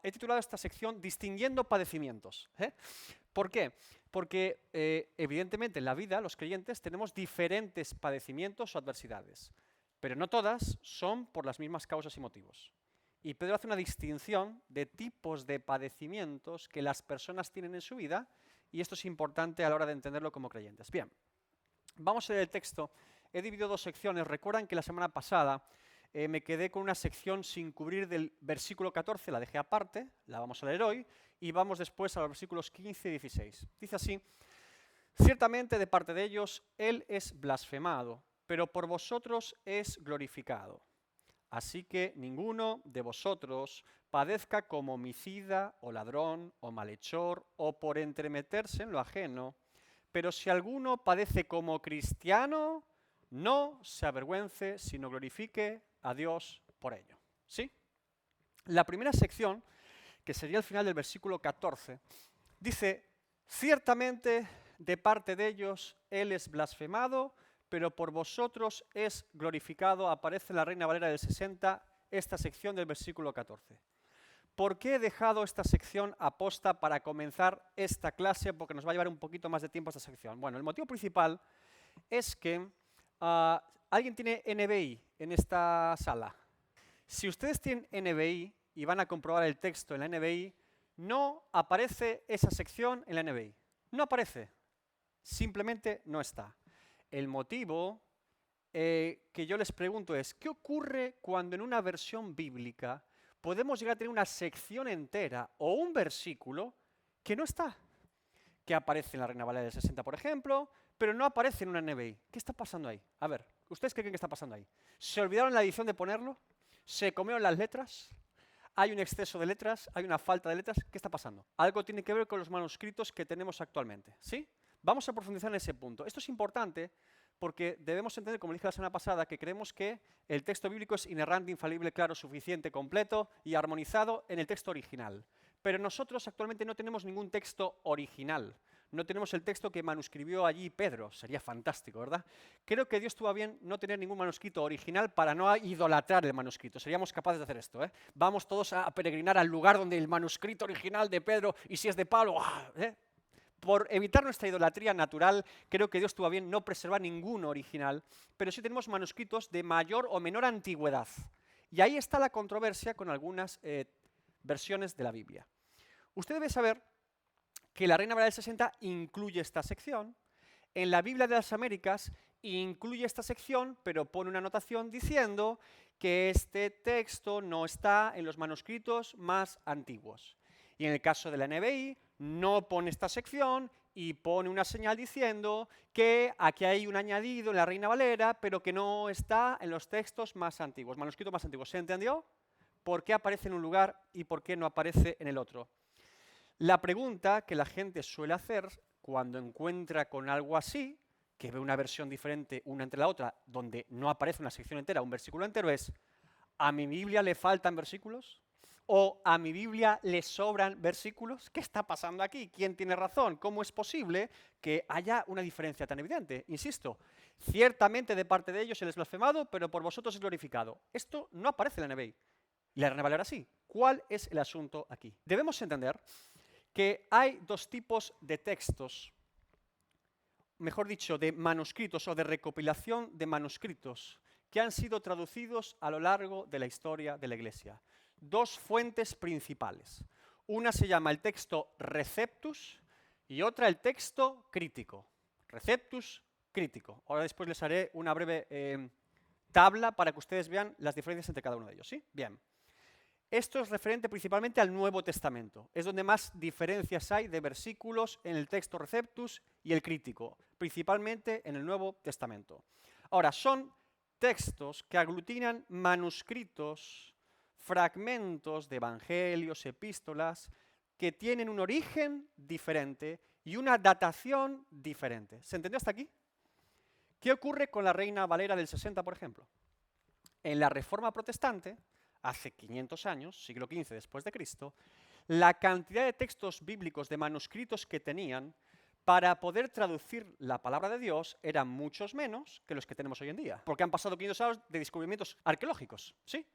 he titulado esta sección Distinguiendo padecimientos. ¿Por qué? Porque evidentemente en la vida los creyentes tenemos diferentes padecimientos o adversidades, pero no todas son por las mismas causas y motivos. Y Pedro hace una distinción de tipos de padecimientos que las personas tienen en su vida, y esto es importante a la hora de entenderlo como creyentes. Bien, vamos a leer el texto. He dividido dos secciones. Recuerdan que la semana pasada me quedé con una sección sin cubrir del versículo 14, la dejé aparte, la vamos a leer hoy, y vamos después a los versículos 15 y 16. Dice así: ciertamente de parte de ellos él es blasfemado, pero por vosotros es glorificado. Así que ninguno de vosotros padezca como homicida o ladrón o malhechor o por entremeterse en lo ajeno, pero si alguno padece como cristiano, no se avergüence, sino glorifique a Dios por ello. ¿Sí? La primera sección, que sería el final del versículo 14, dice: ciertamente de parte de ellos él es blasfemado, pero por vosotros es glorificado. Aparece en la Reina Valera del 60 esta sección del versículo 14. ¿Por qué he dejado esta sección aposta para comenzar esta clase? Porque nos va a llevar un poquito más de tiempo esta sección. Bueno, el motivo principal es que ¿alguien tiene NBI en esta sala? Si ustedes tienen NBI y van a comprobar el texto en la NBI, no aparece esa sección en la NBI. No aparece. Simplemente no está. El motivo que yo les pregunto es: ¿qué ocurre cuando en una versión bíblica podemos llegar a tener una sección entera o un versículo que no está? Que aparece en la Reina Valera del 60, por ejemplo, pero no aparece en una NBI. ¿Qué está pasando ahí? A ver, ¿ustedes qué creen que está pasando ahí? ¿Se olvidaron en la edición de ponerlo? ¿Se comieron las letras? ¿Hay un exceso de letras? ¿Hay una falta de letras? ¿Qué está pasando? Algo tiene que ver con los manuscritos que tenemos actualmente, ¿sí? Vamos a profundizar en ese punto. Esto es importante porque debemos entender, como dije la semana pasada, que creemos que el texto bíblico es inerrante, infalible, claro, suficiente, completo y armonizado en el texto original. Pero nosotros actualmente no tenemos ningún texto original. No tenemos el texto que manuscribió allí Pedro. Sería fantástico, ¿verdad? Creo que Dios tuvo bien no tener ningún manuscrito original para no idolatrar el manuscrito. Seríamos capaces de hacer esto, ¿eh? Vamos todos a peregrinar al lugar donde el manuscrito original de Pedro, y si es de Pablo, ¿eh? Por evitar nuestra idolatría natural, creo que Dios tuvo bien no preservar ninguno original, pero sí tenemos manuscritos de mayor o menor antigüedad. Y ahí está la controversia con algunas versiones de la Biblia. Usted debe saber que la Reina Valera del 60 incluye esta sección. En la Biblia de las Américas incluye esta sección, pero pone una anotación diciendo que este texto no está en los manuscritos más antiguos. Y en el caso de la NBI, no pone esta sección y pone una señal diciendo que aquí hay un añadido en la Reina Valera, pero que no está en los textos más antiguos, manuscritos más antiguos. ¿Se entendió? ¿Por qué aparece en un lugar y por qué no aparece en el otro? La pregunta que la gente suele hacer cuando encuentra con algo así, que ve una versión diferente una entre la otra, donde no aparece una sección entera, un versículo entero, es: ¿a mi Biblia le faltan versículos? ¿O a mi Biblia le sobran versículos? ¿Qué está pasando aquí? ¿Quién tiene razón? ¿Cómo es posible que haya una diferencia tan evidente? Insisto, ciertamente de parte de ellos él es blasfemado, pero por vosotros es glorificado. Esto no aparece en la NBI. Y la Reina Valera sí. ¿Cuál es el asunto aquí? Debemos entender que hay dos tipos de textos, mejor dicho, de manuscritos o de recopilación de manuscritos que han sido traducidos a lo largo de la historia de la Iglesia. Dos fuentes principales. Una se llama el texto Receptus y otra el texto crítico. Receptus, crítico. Ahora después les haré una breve tabla para que ustedes vean las diferencias entre cada uno de ellos, ¿sí? Bien. Esto es referente principalmente al Nuevo Testamento. Es donde más diferencias hay de versículos en el texto Receptus y el crítico, principalmente en el Nuevo Testamento. Ahora, son textos que aglutinan manuscritos, fragmentos de evangelios, epístolas, que tienen un origen diferente y una datación diferente. ¿Se entendió hasta aquí? ¿Qué ocurre con la Reina Valera del 60, por ejemplo? En la Reforma Protestante, hace 500 años, siglo XV después de Cristo, la cantidad de textos bíblicos, de manuscritos que tenían para poder traducir la palabra de Dios eran muchos menos que los que tenemos hoy en día, porque han pasado 500 años de descubrimientos arqueológicos, ¿sí?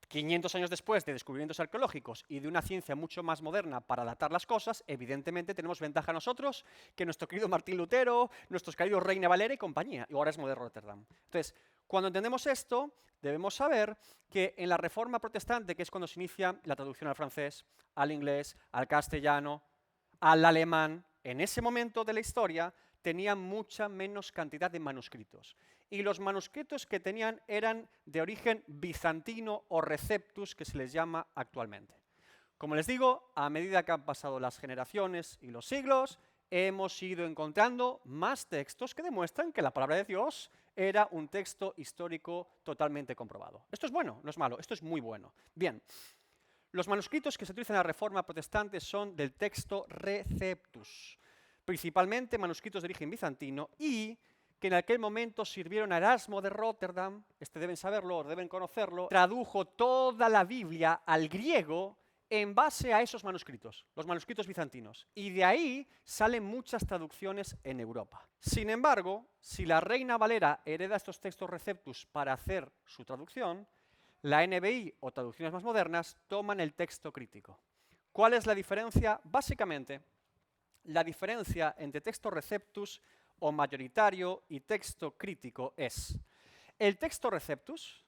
500 años después de descubrimientos arqueológicos y de una ciencia mucho más moderna para datar las cosas, evidentemente tenemos ventaja nosotros que nuestro querido Martín Lutero, nuestros queridos Reina Valera y compañía, y ahora es de Rotterdam. Entonces, cuando entendemos esto, debemos saber que en la Reforma Protestante, que es cuando se inicia la traducción al francés, al inglés, al castellano, al alemán, en ese momento de la historia tenían mucha menos cantidad de manuscritos. Y los manuscritos que tenían eran de origen bizantino o receptus, que se les llama actualmente. Como les digo, a medida que han pasado las generaciones y los siglos, hemos ido encontrando más textos que demuestran que la palabra de Dios era un texto histórico totalmente comprobado. Esto es bueno, no es malo, esto es muy bueno. Bien, los manuscritos que se utilizan en la Reforma Protestante son del texto Receptus, principalmente manuscritos de origen bizantino y que en aquel momento sirvieron a Erasmo de Rotterdam, deben saberlo, deben conocerlo, tradujo toda la Biblia al griego en base a esos manuscritos, los manuscritos bizantinos, y de ahí salen muchas traducciones en Europa. Sin embargo, si la Reina Valera hereda estos textos Receptus para hacer su traducción, la NBI o traducciones más modernas toman el texto crítico. ¿Cuál es la diferencia? Básicamente, la diferencia entre texto Receptus o mayoritario y texto crítico es: el texto Receptus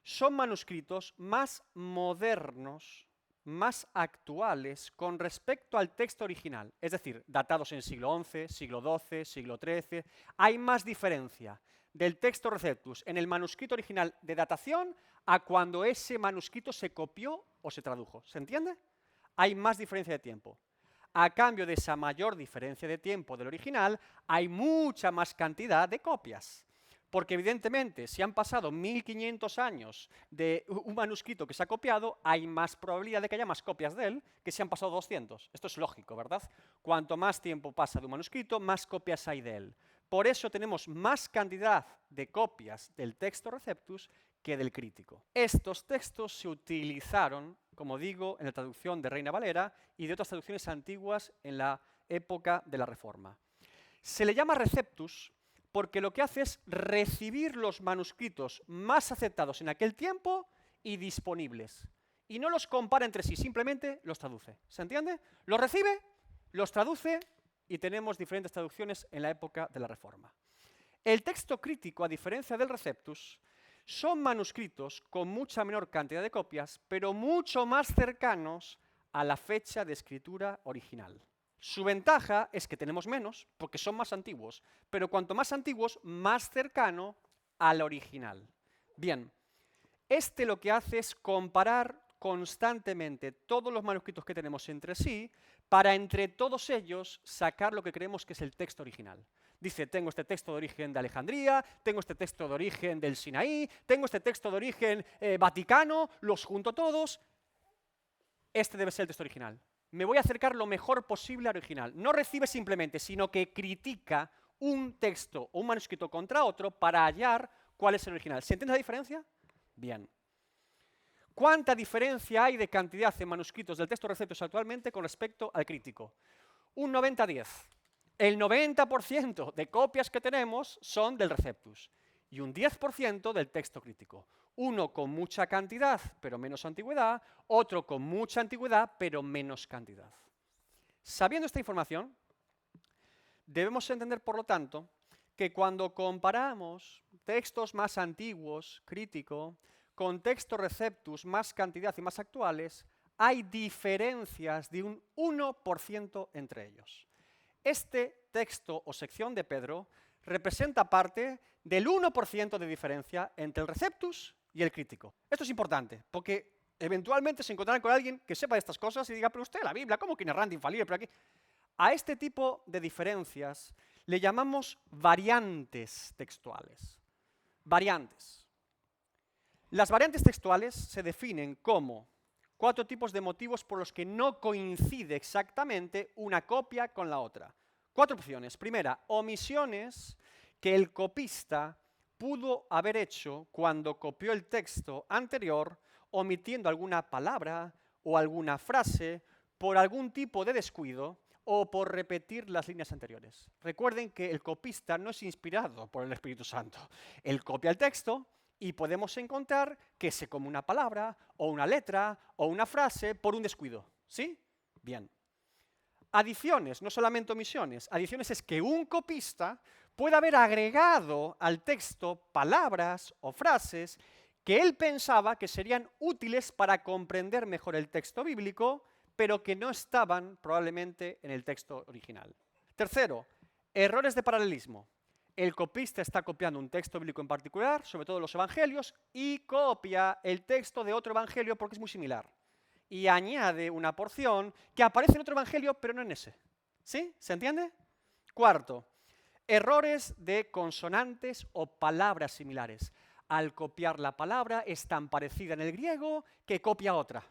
son manuscritos más modernos, más actuales con respecto al texto original, es decir, datados en siglo XI, siglo XII, siglo XIII. Hay más diferencia del texto Receptus en el manuscrito original de datación a cuando ese manuscrito se copió o se tradujo. ¿Se entiende? Hay más diferencia de tiempo. A cambio de esa mayor diferencia de tiempo del original, hay mucha más cantidad de copias. Porque evidentemente, si han pasado 1500 años de un manuscrito que se ha copiado, hay más probabilidad de que haya más copias de él que si han pasado 200. Esto es lógico, ¿verdad? Cuanto más tiempo pasa de un manuscrito, más copias hay de él. Por eso tenemos más cantidad de copias del texto Receptus que del crítico. Estos textos se utilizaron, como digo, en la traducción de Reina Valera y de otras traducciones antiguas en la época de la Reforma. Se le llama Receptus porque lo que hace es recibir los manuscritos más aceptados en aquel tiempo y disponibles. Y no los compara entre sí, simplemente los traduce. ¿Se entiende? Los recibe, los traduce y tenemos diferentes traducciones en la época de la Reforma. El texto crítico, a diferencia del Receptus, son manuscritos con mucha menor cantidad de copias, pero mucho más cercanos a la fecha de escritura original. Su ventaja es que tenemos menos, porque son más antiguos, pero cuanto más antiguos, más cercano al original. Bien, este lo que hace es comparar constantemente todos los manuscritos que tenemos entre sí para entre todos ellos sacar lo que creemos que es el texto original. Dice, tengo este texto de origen de Alejandría, tengo este texto de origen del Sinaí, tengo este texto de origen vaticano, los junto todos. Este debe ser el texto original. Me voy a acercar lo mejor posible al original. No recibe simplemente, sino que critica un texto o un manuscrito contra otro para hallar cuál es el original. ¿Se entiende la diferencia? Bien. ¿Cuánta diferencia hay de cantidad de manuscritos del texto Receptus actualmente con respecto al crítico? Un 90-10. El 90% de copias que tenemos son del Receptus y un 10% del texto crítico. Uno con mucha cantidad, pero menos antigüedad, otro con mucha antigüedad, pero menos cantidad. Sabiendo esta información, debemos entender, por lo tanto, que cuando comparamos textos más antiguos, crítico, con textos Receptus, más cantidad y más actuales, hay diferencias de un 1% entre ellos. Este texto o sección de Pedro representa parte del 1% de diferencia entre el Receptus y el crítico. Esto es importante, porque eventualmente se encontrarán con alguien que sepa de estas cosas y diga, pero usted la Biblia, ¿cómo que inerrante, infalible? Pero aquí... A este tipo de diferencias le llamamos variantes textuales. Variantes. Las variantes textuales se definen como 4 tipos de motivos por los que no coincide exactamente una copia con la otra. 4 opciones. Primera, omisiones que el copista pudo haber hecho cuando copió el texto anterior, omitiendo alguna palabra o alguna frase por algún tipo de descuido o por repetir las líneas anteriores. Recuerden que el copista no es inspirado por el Espíritu Santo. Él copia el texto y podemos encontrar que se come una palabra, o una letra, o una frase por un descuido. ¿Sí? Bien. Adiciones, no solamente omisiones. Adiciones es que un copista puede haber agregado al texto palabras o frases que él pensaba que serían útiles para comprender mejor el texto bíblico, pero que no estaban probablemente en el texto original. Tercero, errores de paralelismo. El copista está copiando un texto bíblico en particular, sobre todo los evangelios, y copia el texto de otro evangelio porque es muy similar. Y añade una porción que aparece en otro evangelio, pero no en ese. ¿Sí? ¿Se entiende? Cuarto, errores de consonantes o palabras similares. Al copiar la palabra es tan parecida en el griego que copia otra.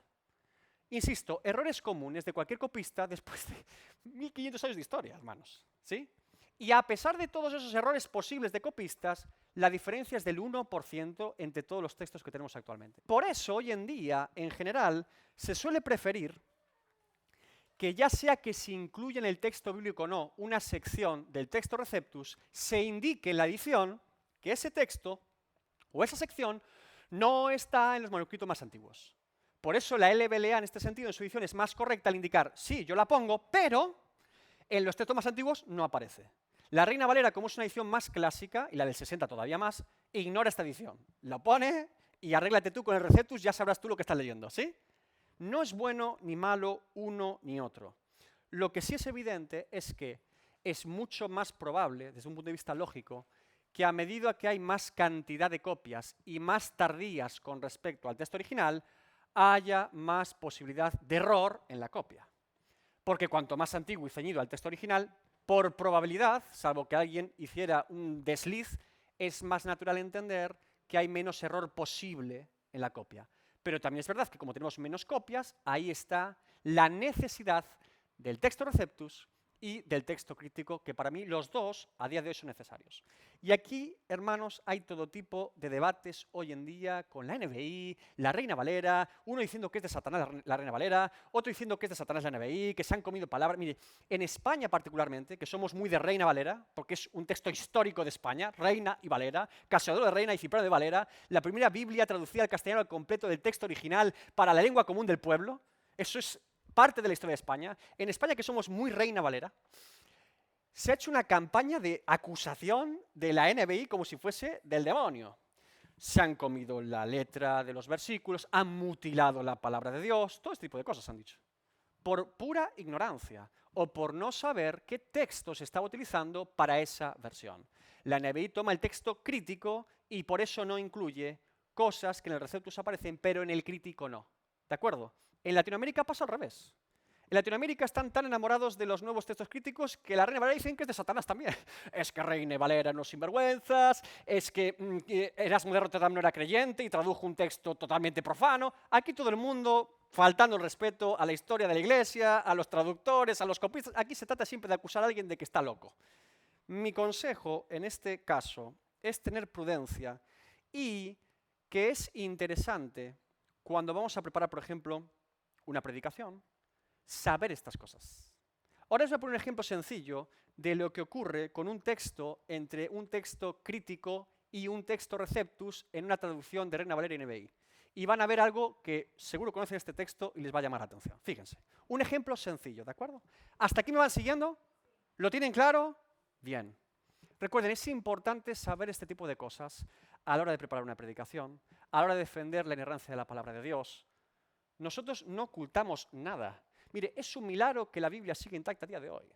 Insisto, errores comunes de cualquier copista después de 1500 años de historia, hermanos. ¿Sí? Y a pesar de todos esos errores posibles de copistas, la diferencia es del 1% entre todos los textos que tenemos actualmente. Por eso, hoy en día, en general, se suele preferir que ya sea que se incluya en el texto bíblico o no una sección del texto Receptus, se indique en la edición que ese texto o esa sección no está en los manuscritos más antiguos. Por eso la LBLA en este sentido, en su edición, es más correcta al indicar, sí, yo la pongo, pero en los textos más antiguos no aparece. La Reina Valera, como es una edición más clásica, y la del 60 todavía más, ignora esta edición. La pone y arréglate tú con el Receptus, ya sabrás tú lo que estás leyendo, ¿sí? No es bueno ni malo uno ni otro. Lo que sí es evidente es que es mucho más probable, desde un punto de vista lógico, que a medida que hay más cantidad de copias y más tardías con respecto al texto original, haya más posibilidad de error en la copia. Porque cuanto más antiguo y ceñido al texto original, por probabilidad, salvo que alguien hiciera un desliz, es más natural entender que hay menos error posible en la copia. Pero también es verdad que como tenemos menos copias, ahí está la necesidad del texto Receptus y del texto crítico, que para mí los dos a día de hoy son necesarios. Y aquí, hermanos, hay todo tipo de debates hoy en día con la NBI, la Reina Valera, uno diciendo que es de Satanás la Reina Valera, otro diciendo que es de Satanás la NBI, que se han comido palabras. Mire, en España particularmente, que somos muy de Reina Valera, porque es un texto histórico de España, Reina y Valera, Casiodoro de Reina y Cipriano de Valera, la primera Biblia traducida al castellano al completo del texto original para la lengua común del pueblo, eso es parte de la historia de España. En España, que somos muy Reina Valera, se ha hecho una campaña de acusación de la NBI como si fuese del demonio. Se han comido la letra de los versículos, han mutilado la palabra de Dios, todo este tipo de cosas han dicho. Por pura ignorancia o por no saber qué texto se estaba utilizando para esa versión. La NBI toma el texto crítico y por eso no incluye cosas que en el Receptus aparecen, pero en el crítico no. ¿De acuerdo? En Latinoamérica pasa al revés. En Latinoamérica están tan enamorados de los nuevos textos críticos que la Reina Valera dicen que es de Satanás también. Es que Reina Valera no sinvergüenzas, es que Erasmo de Rotterdam no era creyente y tradujo un texto totalmente profano. Aquí todo el mundo faltando el respeto a la historia de la Iglesia, a los traductores, a los copistas. Aquí se trata siempre de acusar a alguien de que está loco. Mi consejo en este caso es tener prudencia y que es interesante cuando vamos a preparar, por ejemplo, una predicación, saber estas cosas. Ahora os voy a poner un ejemplo sencillo de lo que ocurre con un texto entre un texto crítico y un texto Receptus en una traducción de Reina Valera y NBI. Y van a ver algo que seguro conocen este texto y les va a llamar la atención. Fíjense, un ejemplo sencillo, ¿de acuerdo? ¿Hasta aquí me van siguiendo? ¿Lo tienen claro? Bien. Recuerden, es importante saber este tipo de cosas a la hora de preparar una predicación, a la hora de defender la inerrancia de la palabra de Dios. Nosotros no ocultamos nada. Mire, es un milagro que la Biblia sigue intacta a día de hoy.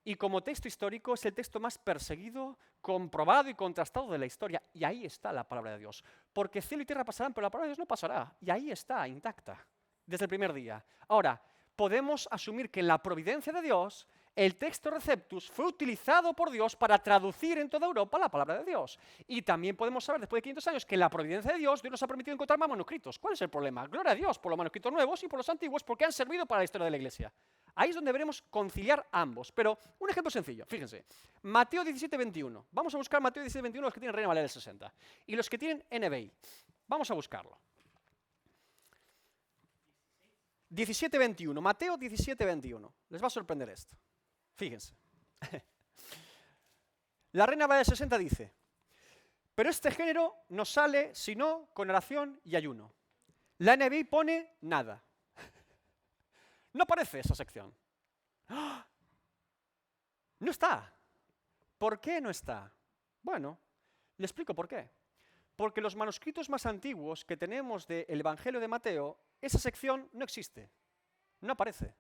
Y como texto histórico es el texto más perseguido, comprobado y contrastado de la historia. Y ahí está la palabra de Dios. Porque cielo y tierra pasarán, pero la palabra de Dios no pasará. Y ahí está, intacta, desde el primer día. Ahora, podemos asumir que en la providencia de Dios, el texto Receptus fue utilizado por Dios para traducir en toda Europa la palabra de Dios. Y también podemos saber, después de 500 años, que en la providencia de Dios, Dios nos ha permitido encontrar más manuscritos. ¿Cuál es el problema? Gloria a Dios por los manuscritos nuevos y por los antiguos, porque han servido para la historia de la Iglesia. Ahí es donde deberemos conciliar ambos. Pero un ejemplo sencillo, fíjense. Mateo 17, 21. Vamos a buscar Mateo 17, 21, los que tienen Reina Valera del 60. Y los que tienen NBI. Vamos a buscarlo. 17, 21. Mateo 17, 21. Les va a sorprender esto. Fíjense. La Reina Valera del 60 dice: Pero este género no sale sino con oración y ayuno. La NBI pone nada. No aparece esa sección. ¡Ah! No está. ¿Por qué no está? Bueno, le explico por qué. Porque los manuscritos más antiguos que tenemos del Evangelio de Mateo, esa sección no existe. No aparece.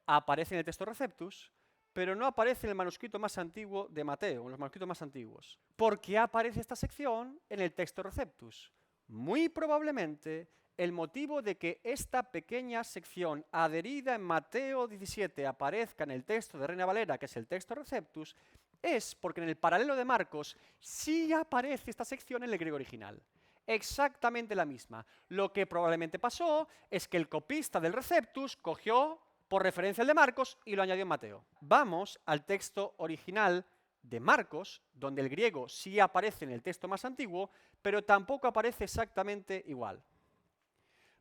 Aparece en el texto Receptus, pero no aparece en el manuscrito más antiguo de Mateo, en los manuscritos más antiguos. ¿Por qué aparece esta sección en el texto Receptus? Muy probablemente el motivo de que esta pequeña sección adherida en Mateo 17 aparezca en el texto de Reina Valera, que es el texto Receptus, es porque en el paralelo de Marcos sí aparece esta sección en el griego original. Exactamente la misma. Lo que probablemente pasó es que el copista del Receptus cogió por referencia al de Marcos y lo añadió en Mateo. Vamos al texto original de Marcos, donde el griego sí aparece en el texto más antiguo, pero tampoco aparece exactamente igual.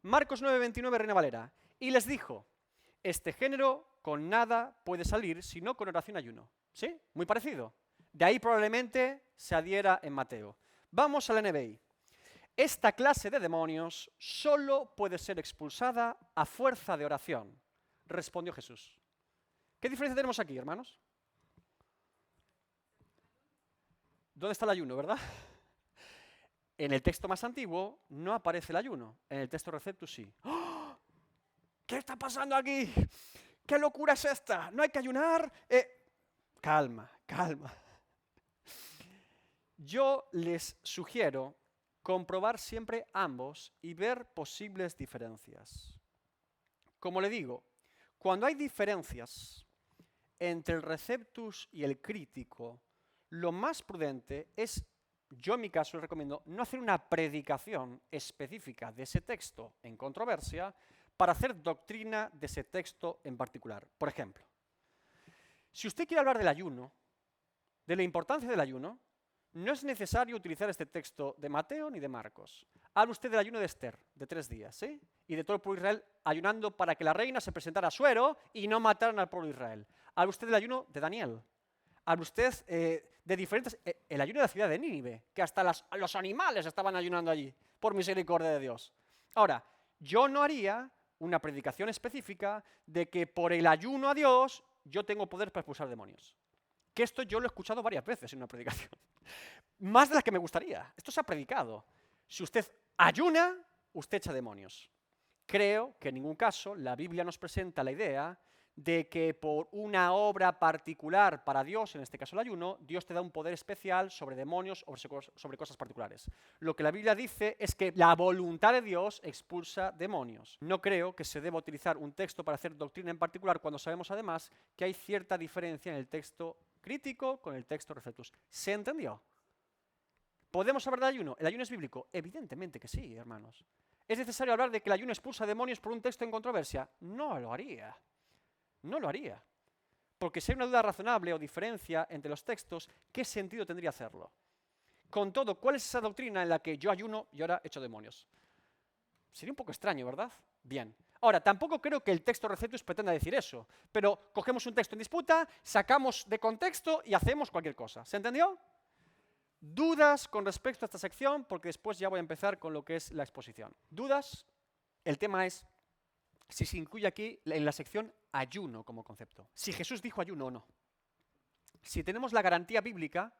Marcos 9:29, Reina Valera. Y les dijo, este género con nada puede salir, sino con oración y ayuno. ¿Sí? Muy parecido. De ahí probablemente se adhiera en Mateo. Vamos a la NBI. Esta clase de demonios solo puede ser expulsada a fuerza de oración, respondió Jesús. ¿Qué diferencia tenemos aquí, hermanos? ¿Dónde está el ayuno, verdad? En el texto más antiguo no aparece el ayuno, en el texto Receptus sí. ¡Oh! ¿Qué está pasando aquí? ¿Qué locura es esta? ¿No hay que ayunar? Calma, calma. Yo les sugiero comprobar siempre ambos y ver posibles diferencias. Como le digo, cuando hay diferencias entre el Receptus y el crítico, lo más prudente es, yo en mi caso les recomiendo, no hacer una predicación específica de ese texto en controversia para hacer doctrina de ese texto en particular. Por ejemplo, si usted quiere hablar del ayuno, de la importancia del ayuno, no es necesario utilizar este texto de Mateo ni de Marcos. Habla usted del ayuno de Esther, de 3 días, ¿sí? Y de todo el pueblo de Israel ayunando para que la reina se presentara a Suero y no mataran al pueblo de Israel. Habla usted del ayuno de Daniel. Habla usted de diferentes... el ayuno de la ciudad de Nínive, que hasta los animales estaban ayunando allí, por misericordia de Dios. Ahora, yo no haría una predicación específica de que por el ayuno a Dios yo tengo poder para expulsar demonios. Que esto yo lo he escuchado varias veces en una predicación. Más de las que me gustaría. Esto se ha predicado. Si usted ayuna, usted echa demonios. Creo que en ningún caso la Biblia nos presenta la idea de que por una obra particular para Dios, en este caso el ayuno, Dios te da un poder especial sobre demonios o sobre cosas particulares. Lo que la Biblia dice es que la voluntad de Dios expulsa demonios. No creo que se deba utilizar un texto para hacer doctrina en particular cuando sabemos además que hay cierta diferencia en el texto crítico con el texto Receptus. ¿Se entendió? ¿Podemos hablar de ayuno? ¿El ayuno es bíblico? Evidentemente que sí, hermanos. ¿Es necesario hablar de que el ayuno expulsa demonios por un texto en controversia? No lo haría. No lo haría. Porque si hay una duda razonable o diferencia entre los textos, ¿qué sentido tendría hacerlo? Con todo, ¿cuál es esa doctrina en la que yo ayuno y ahora echo demonios? Sería un poco extraño, ¿verdad? Bien. Ahora, tampoco creo que el texto Receptus pretenda decir eso, pero cogemos un texto en disputa, sacamos de contexto y hacemos cualquier cosa. ¿Se entendió? ¿Dudas con respecto a esta sección? Porque después ya voy a empezar con lo que es la exposición. ¿Dudas? El tema es si se incluye aquí en la sección ayuno como concepto. Si Jesús dijo ayuno o no. Si tenemos la garantía bíblica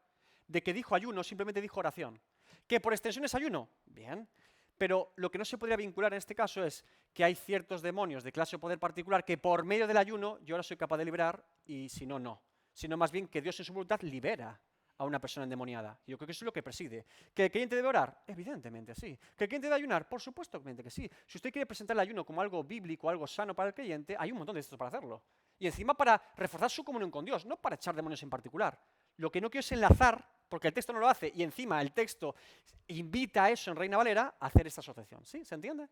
de que dijo ayuno, simplemente dijo oración. ¿Que por extensión es ayuno? Bien. Pero lo que no se podría vincular en este caso es que hay ciertos demonios de clase o poder particular que por medio del ayuno yo ahora soy capaz de liberar y si no, no. Sino más bien que Dios en su voluntad libera a una persona endemoniada. Yo creo que eso es lo que preside. ¿Que el creyente debe orar? Evidentemente sí. ¿Que el creyente debe ayunar? Por supuesto que sí. Si usted quiere presentar el ayuno como algo bíblico, algo sano para el creyente, hay un montón de textos para hacerlo. Y encima para reforzar su comunión con Dios, no para echar demonios en particular. Lo que no quiero es enlazar, porque el texto no lo hace, y encima el texto invita a eso en Reina Valera a hacer esta asociación. ¿Sí? ¿Se entiende?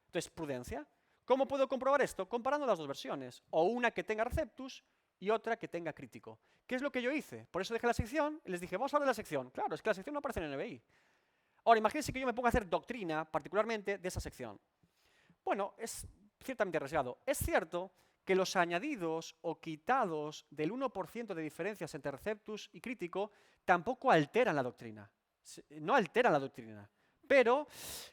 Entonces, prudencia. ¿Cómo puedo comprobar esto? Comparando las dos versiones. O una que tenga Receptus y otra que tenga crítico. ¿Qué es lo que yo hice? Por eso dejé la sección y les dije, vamos a hablar de la sección. Claro, es que la sección no aparece en el NBI. Ahora, imagínense que yo me ponga a hacer doctrina, particularmente de esa sección. Bueno, es ciertamente arriesgado. Es cierto que los añadidos o quitados del 1% de diferencias entre Receptus y crítico tampoco alteran la doctrina. No alteran la doctrina. Pero,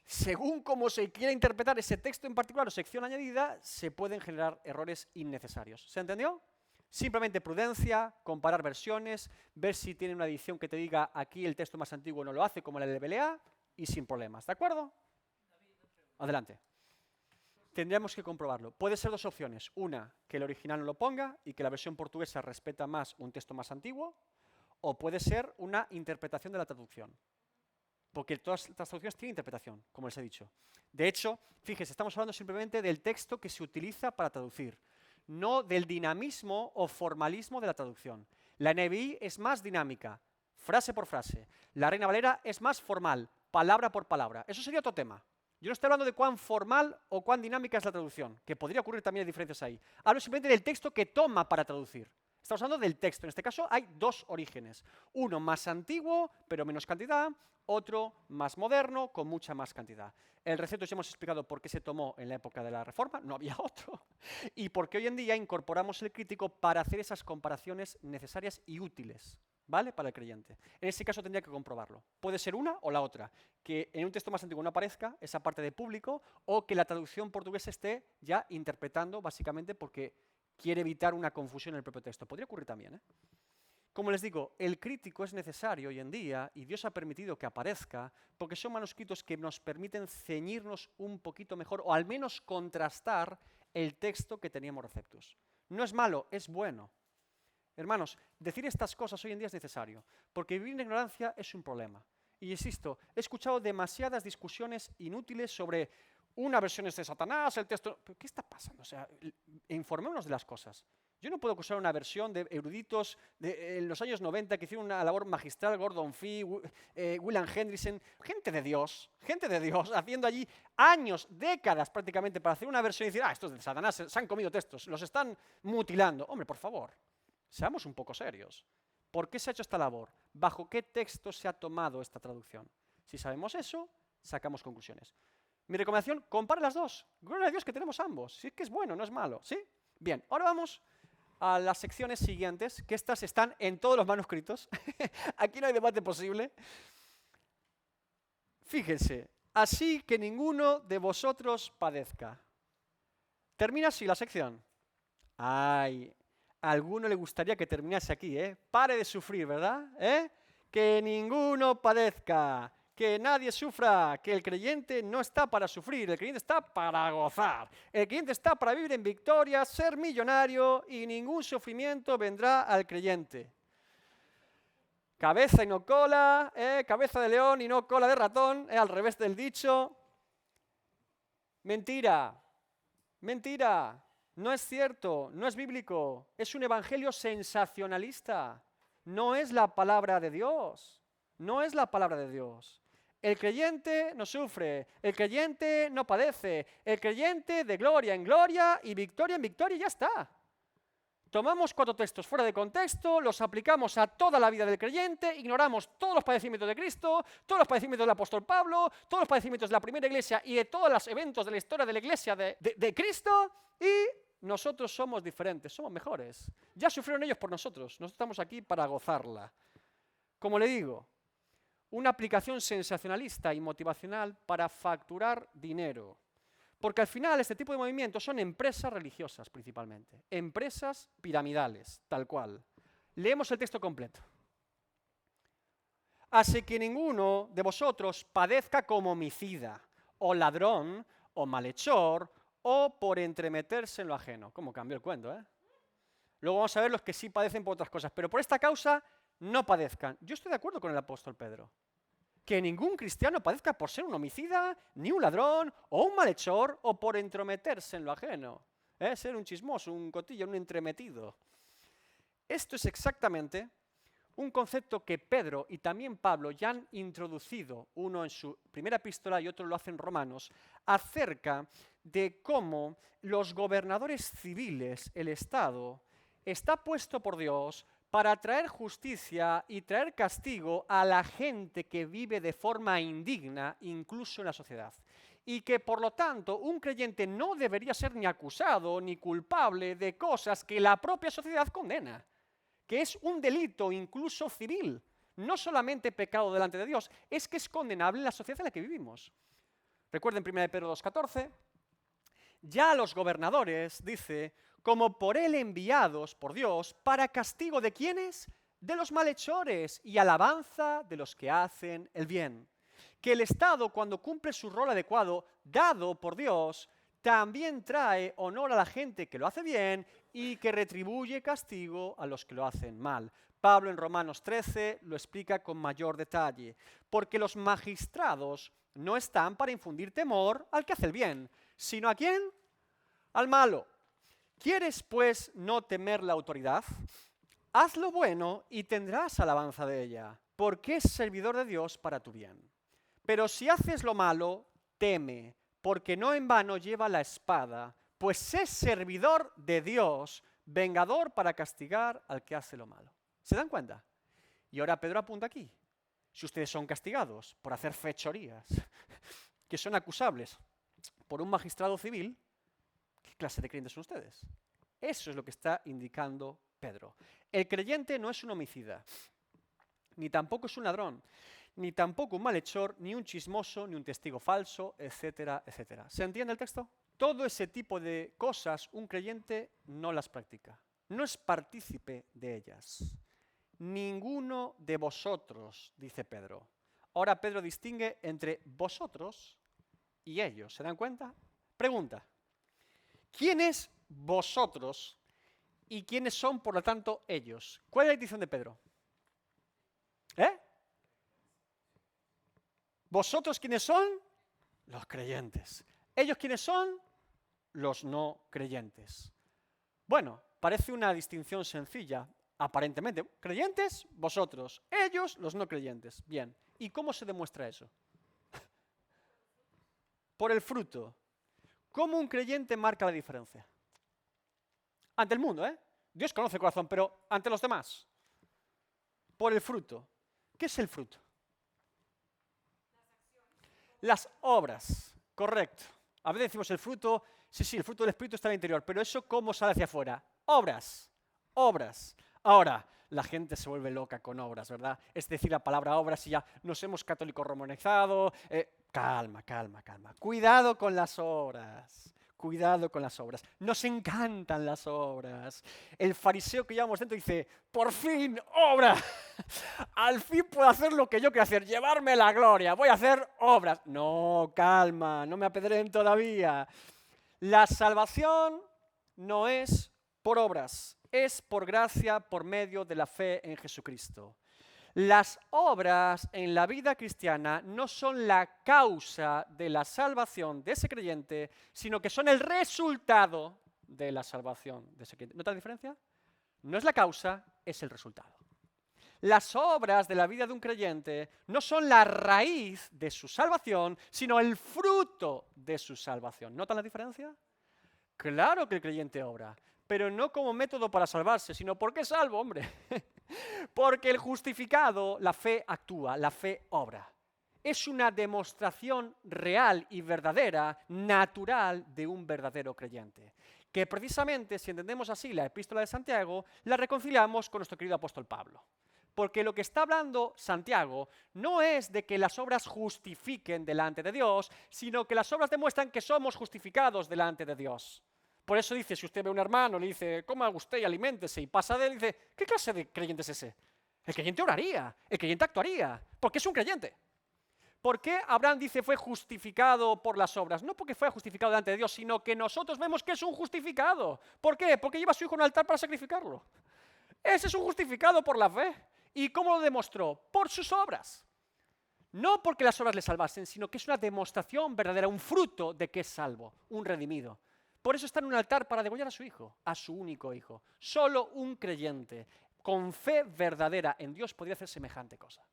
según cómo se quiera interpretar ese texto en particular o sección añadida, se pueden generar errores innecesarios. ¿Se entendió? Simplemente prudencia, comparar versiones, ver si tiene una edición que te diga aquí el texto más antiguo no lo hace, como la de LBLA, y sin problemas. ¿De acuerdo? Adelante. Tendríamos que comprobarlo. Puede ser dos opciones. Una, que el original no lo ponga y que la versión portuguesa respeta más un texto más antiguo, o puede ser una interpretación de la traducción. Porque todas las traducciones tienen interpretación, como les he dicho. De hecho, fíjense, estamos hablando simplemente del texto que se utiliza para traducir, no del dinamismo o formalismo de la traducción. La NBI es más dinámica, frase por frase. La Reina Valera es más formal, palabra por palabra. Eso sería otro tema. Yo no estoy hablando de cuán formal o cuán dinámica es la traducción, que podría ocurrir también diferencias ahí. Hablo simplemente del texto que toma para traducir. Estamos hablando del texto. En este caso hay dos orígenes. Uno más antiguo, pero menos cantidad. Otro más moderno, con mucha más cantidad. El Receptus ya hemos explicado por qué se tomó en la época de la Reforma, no había otro. Y por qué hoy en día incorporamos el crítico para hacer esas comparaciones necesarias y útiles, ¿vale? Para el creyente. En ese caso tendría que comprobarlo. Puede ser una o la otra. Que en un texto más antiguo no aparezca esa parte de público, o que la traducción portuguesa esté ya interpretando, básicamente porque quiere evitar una confusión en el propio texto. Podría ocurrir también, ¿eh? Como les digo, el crítico es necesario hoy en día y Dios ha permitido que aparezca porque son manuscritos que nos permiten ceñirnos un poquito mejor o al menos contrastar el texto que teníamos Receptus. No es malo, es bueno. Hermanos, decir estas cosas hoy en día es necesario porque vivir en ignorancia es un problema. Y insisto, he escuchado demasiadas discusiones inútiles sobre una versión es de Satanás, el texto... ¿Pero qué está pasando? O sea, informémonos de las cosas. Yo no puedo acusar una versión de eruditos en los años 90 que hicieron una labor magistral, Gordon Fee, William Hendrickson, gente de Dios, haciendo allí años, décadas prácticamente para hacer una versión y decir, estos de Satanás se han comido textos, los están mutilando. Hombre, por favor, seamos un poco serios. ¿Por qué se ha hecho esta labor? ¿Bajo qué texto se ha tomado esta traducción? Si sabemos eso, sacamos conclusiones. Mi recomendación, compare las dos. Gloria a Dios que tenemos ambos. Sí que es bueno, no es malo. ¿Sí? Bien, ahora vamos a las secciones siguientes, que estas están en todos los manuscritos. Aquí no hay debate posible. Fíjense, así que ninguno de vosotros padezca. Termina así la sección. Ay, a alguno le gustaría que terminase aquí, ¿eh? Pare de sufrir, ¿verdad? Que ninguno padezca. Que nadie sufra, que el creyente no está para sufrir, el creyente está para gozar. El creyente está para vivir en victoria, ser millonario y ningún sufrimiento vendrá al creyente. Cabeza y no cola, cabeza de león y no cola de ratón, al revés del dicho. Mentira, mentira, no es cierto, no es bíblico, es un evangelio sensacionalista, no es la palabra de Dios, no es la palabra de Dios. El creyente no sufre, el creyente no padece, el creyente de gloria en gloria y victoria en victoria y ya está. Tomamos 4 textos fuera de contexto, los aplicamos a toda la vida del creyente, ignoramos todos los padecimientos de Cristo, todos los padecimientos del apóstol Pablo, todos los padecimientos de la primera iglesia y de todos los eventos de la historia de la iglesia de Cristo y nosotros somos diferentes, somos mejores. Ya sufrieron ellos por nosotros estamos aquí para gozarla. Como le digo, una aplicación sensacionalista y motivacional para facturar dinero. Porque al final este tipo de movimientos son empresas religiosas principalmente, empresas piramidales, tal cual. Leemos el texto completo. Así que ninguno de vosotros padezca como homicida, o ladrón, o malhechor, o por entremeterse en lo ajeno. ¿Cómo cambió el cuento, eh? Luego vamos a ver los que sí padecen por otras cosas, pero por esta causa no padezcan. Yo estoy de acuerdo con el apóstol Pedro. Que ningún cristiano padezca por ser un homicida, ni un ladrón, o un malhechor, o por entrometerse en lo ajeno. Ser un chismoso, un cotillo, un entremetido. Esto es exactamente un concepto que Pedro y también Pablo ya han introducido, uno en su primera epístola y otro lo hace en Romanos, acerca de cómo los gobernadores civiles, el Estado, está puesto por Dios para traer justicia y traer castigo a la gente que vive de forma indigna, incluso en la sociedad. Y que, por lo tanto, un creyente no debería ser ni acusado ni culpable de cosas que la propia sociedad condena, que es un delito incluso civil. no solamente pecado delante de Dios, es que es condenable en la sociedad en la que vivimos. Recuerden 1 Pedro 2,14, ya los gobernadores, dice, como por él enviados por Dios, para castigo de ¿quiénes? De los malhechores y alabanza de los que hacen el bien. Que el Estado, cuando cumple su rol adecuado, dado por Dios, también trae honor a la gente que lo hace bien y que retribuye castigo a los que lo hacen mal. Pablo en Romanos 13 lo explica con mayor detalle. Porque los magistrados no están para infundir temor al que hace el bien, sino ¿a quién? Al malo. ¿Quieres, pues, no temer la autoridad? Haz lo bueno y tendrás alabanza de ella, porque es servidor de Dios para tu bien. Pero si haces lo malo, teme, porque no en vano lleva la espada, pues es servidor de Dios, vengador para castigar al que hace lo malo. ¿Se dan cuenta? Y ahora Pedro apunta aquí. Si ustedes son castigados por hacer fechorías, que son acusables por un magistrado civil, ¿qué clase de creyentes son ustedes? Eso es lo que está indicando Pedro. El creyente no es un homicida, ni tampoco es un ladrón, ni tampoco un malhechor, ni un chismoso, ni un testigo falso, etcétera, etcétera. ¿Se entiende el texto? Todo ese tipo de cosas un creyente no las practica, no es partícipe de ellas. Ninguno de vosotros, dice Pedro. Ahora Pedro distingue entre vosotros y ellos. ¿Se dan cuenta? Pregunta. ¿Quién es vosotros y quiénes son, por lo tanto, ellos? ¿Cuál es la distinción de Pedro? ¿Vosotros quiénes son? Los creyentes. ¿Ellos quiénes son? Los no creyentes. Bueno, parece una distinción sencilla, aparentemente. Creyentes, vosotros. Ellos, los no creyentes. Bien. ¿Y cómo se demuestra eso? Por el fruto. ¿Cómo un creyente marca la diferencia? Ante el mundo, ¿eh? Dios conoce el corazón, pero ante los demás. Por el fruto. ¿Qué es el fruto? Las obras, correcto. A veces decimos el fruto, sí, el fruto del Espíritu está en el interior, pero eso ¿cómo sale hacia afuera? Obras, obras. Ahora, la gente se vuelve loca con obras, ¿verdad? Es decir, la palabra obras y ya nos hemos católico romanizado. Calma. Cuidado con las obras. Cuidado con las obras. Nos encantan las obras. El fariseo que llevamos dentro dice, por fin, obra. Al fin puedo hacer lo que yo quiero hacer, llevarme la gloria. Voy a hacer obras. No, calma, no me apedreen todavía. La salvación no es por obras, es por gracia, por medio de la fe en Jesucristo. Las obras en la vida cristiana no son la causa de la salvación de ese creyente, sino que son el resultado de la salvación de ese creyente. ¿Nota la diferencia? No es la causa, es el resultado. Las obras de la vida de un creyente no son la raíz de su salvación, sino el fruto de su salvación. ¿Notan la diferencia? Claro que el creyente obra, pero no como método para salvarse, sino porque es salvo, hombre. Porque el justificado, la fe actúa, la fe obra. Es una demostración real y verdadera, natural, de un verdadero creyente. Que precisamente, si entendemos así la epístola de Santiago, la reconciliamos con nuestro querido apóstol Pablo. Porque lo que está hablando Santiago no es de que las obras justifiquen delante de Dios, sino que las obras demuestran que somos justificados delante de Dios. Por eso dice, si usted ve a un hermano, le dice, coma usted y aliméntese, y pasa de él, dice, ¿qué clase de creyente es ese? El creyente oraría, el creyente actuaría, porque es un creyente. ¿Por qué Abraham dice fue justificado por las obras? No porque fue justificado delante de Dios, sino que nosotros vemos que es un justificado. ¿Por qué? Porque lleva a su hijo a un altar para sacrificarlo. Ese es un justificado por la fe. ¿Y cómo lo demostró? Por sus obras. No porque las obras le salvasen, sino que es una demostración verdadera, un fruto de que es salvo, un redimido. Por eso está en un altar para degollar a su hijo, a su único hijo. Solo un creyente con fe verdadera en Dios podría hacer semejante cosa.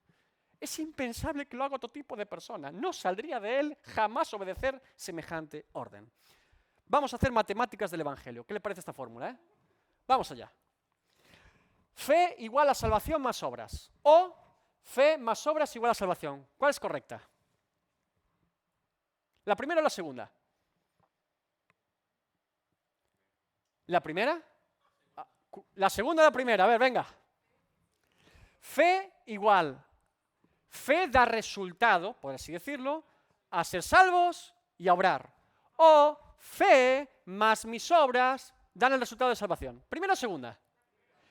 Es impensable que lo haga otro tipo de persona. No saldría de él jamás obedecer semejante orden. Vamos a hacer matemáticas del Evangelio. ¿Qué le parece esta fórmula? Vamos allá. Fe igual a salvación más obras. O fe más obras igual a salvación. ¿Cuál es correcta? ¿La primera o la segunda? ¿La primera? La segunda o la primera. A ver, venga. Fe igual. Fe da resultado, por así decirlo, a ser salvos y a obrar. O fe más mis obras dan el resultado de salvación. ¿Primera o segunda?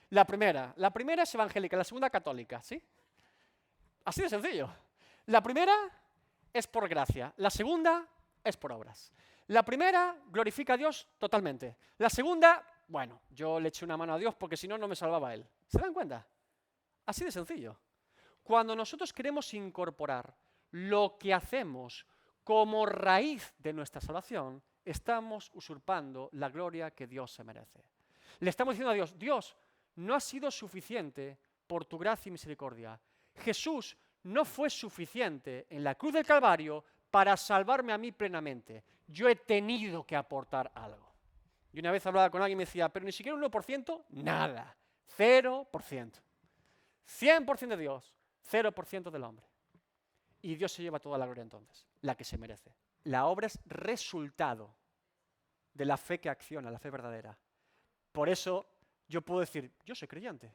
La primera. La primera es evangélica, la segunda católica, ¿sí? Así de sencillo. La primera es por gracia, la segunda es por obras. La primera glorifica a Dios totalmente. La segunda, bueno, yo le eché una mano a Dios porque si no, no me salvaba Él. ¿Se dan cuenta? Así de sencillo. Cuando nosotros queremos incorporar lo que hacemos como raíz de nuestra salvación, estamos usurpando la gloria que Dios se merece. Le estamos diciendo a Dios, Dios, no ha sido suficiente por tu gracia y misericordia. Jesús no fue suficiente en la cruz del Calvario para salvarme a mí plenamente. Yo he tenido que aportar algo. Y una vez hablaba con alguien y me decía, pero ni siquiera un 1%, nada, 0%. 100% de Dios, 0% del hombre. Y Dios se lleva toda la gloria entonces, la que se merece. La obra es resultado de la fe que acciona, la fe verdadera. Por eso yo puedo decir, yo soy creyente.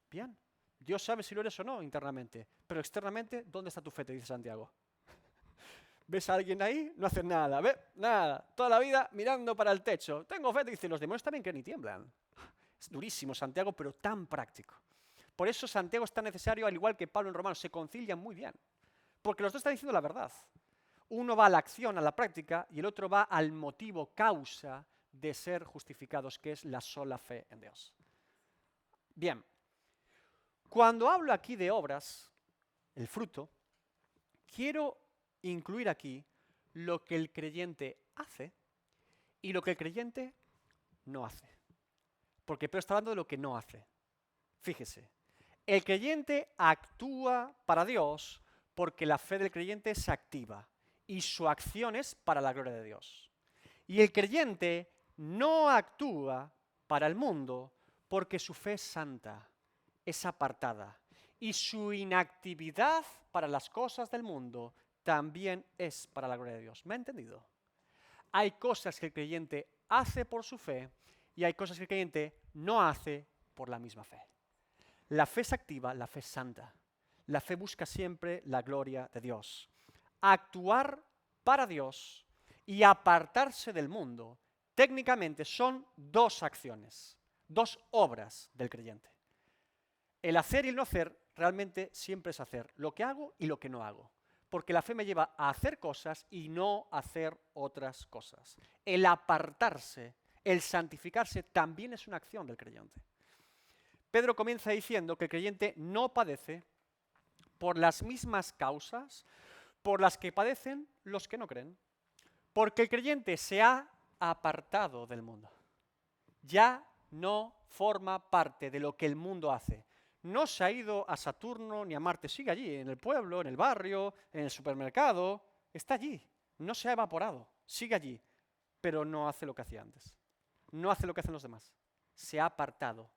Bien, Dios sabe si lo eres o no internamente, pero externamente, ¿dónde está tu fe? Te dice Santiago. ¿Ves a alguien ahí? No haces nada, ¿ves? Nada, toda la vida mirando para el techo. Tengo fe, te dice, los demonios también que ni tiemblan. Es durísimo Santiago, pero tan práctico. Por eso Santiago es tan necesario, al igual que Pablo en Romanos, se concilian muy bien. Porque los dos están diciendo la verdad. Uno va a la acción, a la práctica, y el otro va al motivo, causa de ser justificados, que es la sola fe en Dios. Bien, cuando hablo aquí de obras, el fruto, quiero incluir aquí lo que el creyente hace y lo que el creyente no hace. Porque Pedro está hablando de lo que no hace. Fíjese, el creyente actúa para Dios porque la fe del creyente se activa y su acción es para la gloria de Dios. Y el creyente no actúa para el mundo porque su fe es santa, es apartada, y su inactividad para las cosas del mundo también es para la gloria de Dios. ¿Me ha entendido? Hay cosas que el creyente hace por su fe y hay cosas que el creyente no hace por la misma fe. La fe es activa, la fe es santa. La fe busca siempre la gloria de Dios. Actuar para Dios y apartarse del mundo, técnicamente son dos acciones, dos obras del creyente. El hacer y el no hacer realmente siempre es hacer lo que hago y lo que no hago. Porque la fe me lleva a hacer cosas y no hacer otras cosas. El apartarse, el santificarse, también es una acción del creyente. Pedro comienza diciendo que el creyente no padece por las mismas causas por las que padecen los que no creen. Porque el creyente se ha apartado del mundo. Ya no forma parte de lo que el mundo hace. No se ha ido a Saturno ni a Marte, sigue allí, en el pueblo, en el barrio, en el supermercado, está allí, no se ha evaporado, sigue allí, pero no hace lo que hacía antes, no hace lo que hacen los demás, se ha apartado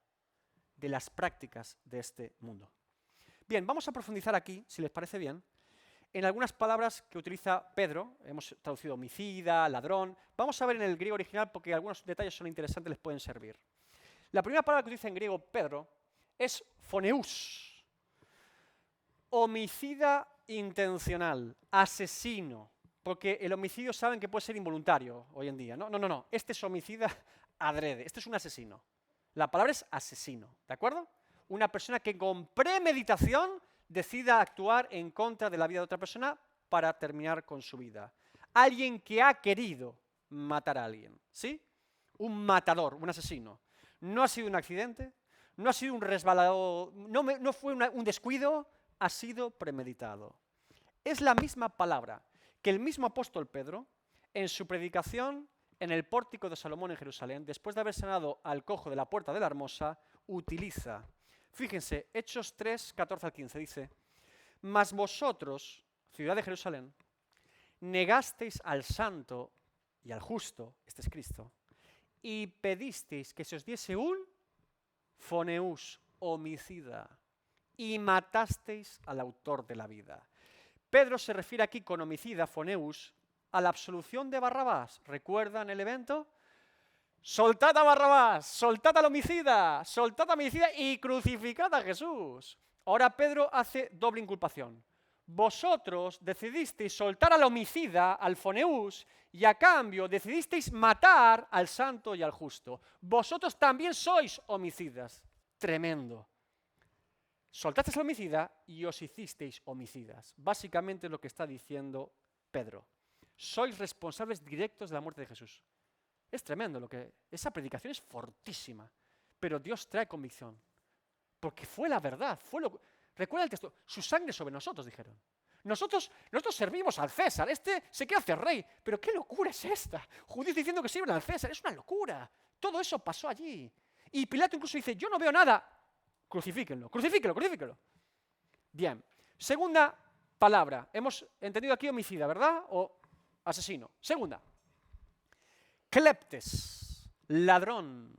de las prácticas de este mundo. Bien, vamos a profundizar aquí, si les parece bien, en algunas palabras que utiliza Pedro, hemos traducido homicida, ladrón, vamos a ver en el griego original porque algunos detalles son interesantes, les pueden servir. La primera palabra que utiliza en griego Pedro es phoneus, homicida intencional, asesino, porque el homicidio saben que puede ser involuntario hoy en día, ¿no? No, este es homicida adrede, este es un asesino. La palabra es asesino, ¿de acuerdo? Una persona que con premeditación decida actuar en contra de la vida de otra persona para terminar con su vida. Alguien que ha querido matar a alguien, ¿sí? Un matador, un asesino. No ha sido un accidente, no ha sido un resbalado, no fue un descuido, ha sido premeditado. Es la misma palabra que el mismo apóstol Pedro, en su predicación en el pórtico de Salomón en Jerusalén, después de haber sanado al cojo de la puerta de la Hermosa, utiliza. Fíjense, Hechos 3, 14 al 15, dice, mas vosotros, ciudad de Jerusalén, negasteis al santo y al justo, este es Cristo, y pedisteis que se os diese un phoneus, homicida, y matasteis al autor de la vida. Pedro se refiere aquí con homicida, phoneus, a la absolución de Barrabás. ¿Recuerdan el evento? Soltad a Barrabás, soltad al homicida y crucificad a Jesús. Ahora Pedro hace doble inculpación. Vosotros decidisteis soltar al homicida, al foneús, y a cambio decidisteis matar al santo y al justo. Vosotros también sois homicidas. Tremendo. Soltasteis al homicida y os hicisteis homicidas. Básicamente lo que está diciendo Pedro. Sois responsables directos de la muerte de Jesús. Es tremendo esa predicación es fortísima, pero Dios trae convicción. Porque fue la verdad, recuerda el texto, su sangre sobre nosotros, dijeron. Nosotros servimos al César, este se quiere hacer rey, pero ¿qué locura es esta? Judíos diciendo que sirven al César, es una locura. Todo eso pasó allí. Y Pilato incluso dice, yo no veo nada, crucifíquenlo, crucifíquenlo, crucifíquenlo. Bien, segunda palabra, hemos entendido aquí homicida, ¿verdad? O asesino. Segunda, cleptes, ladrón.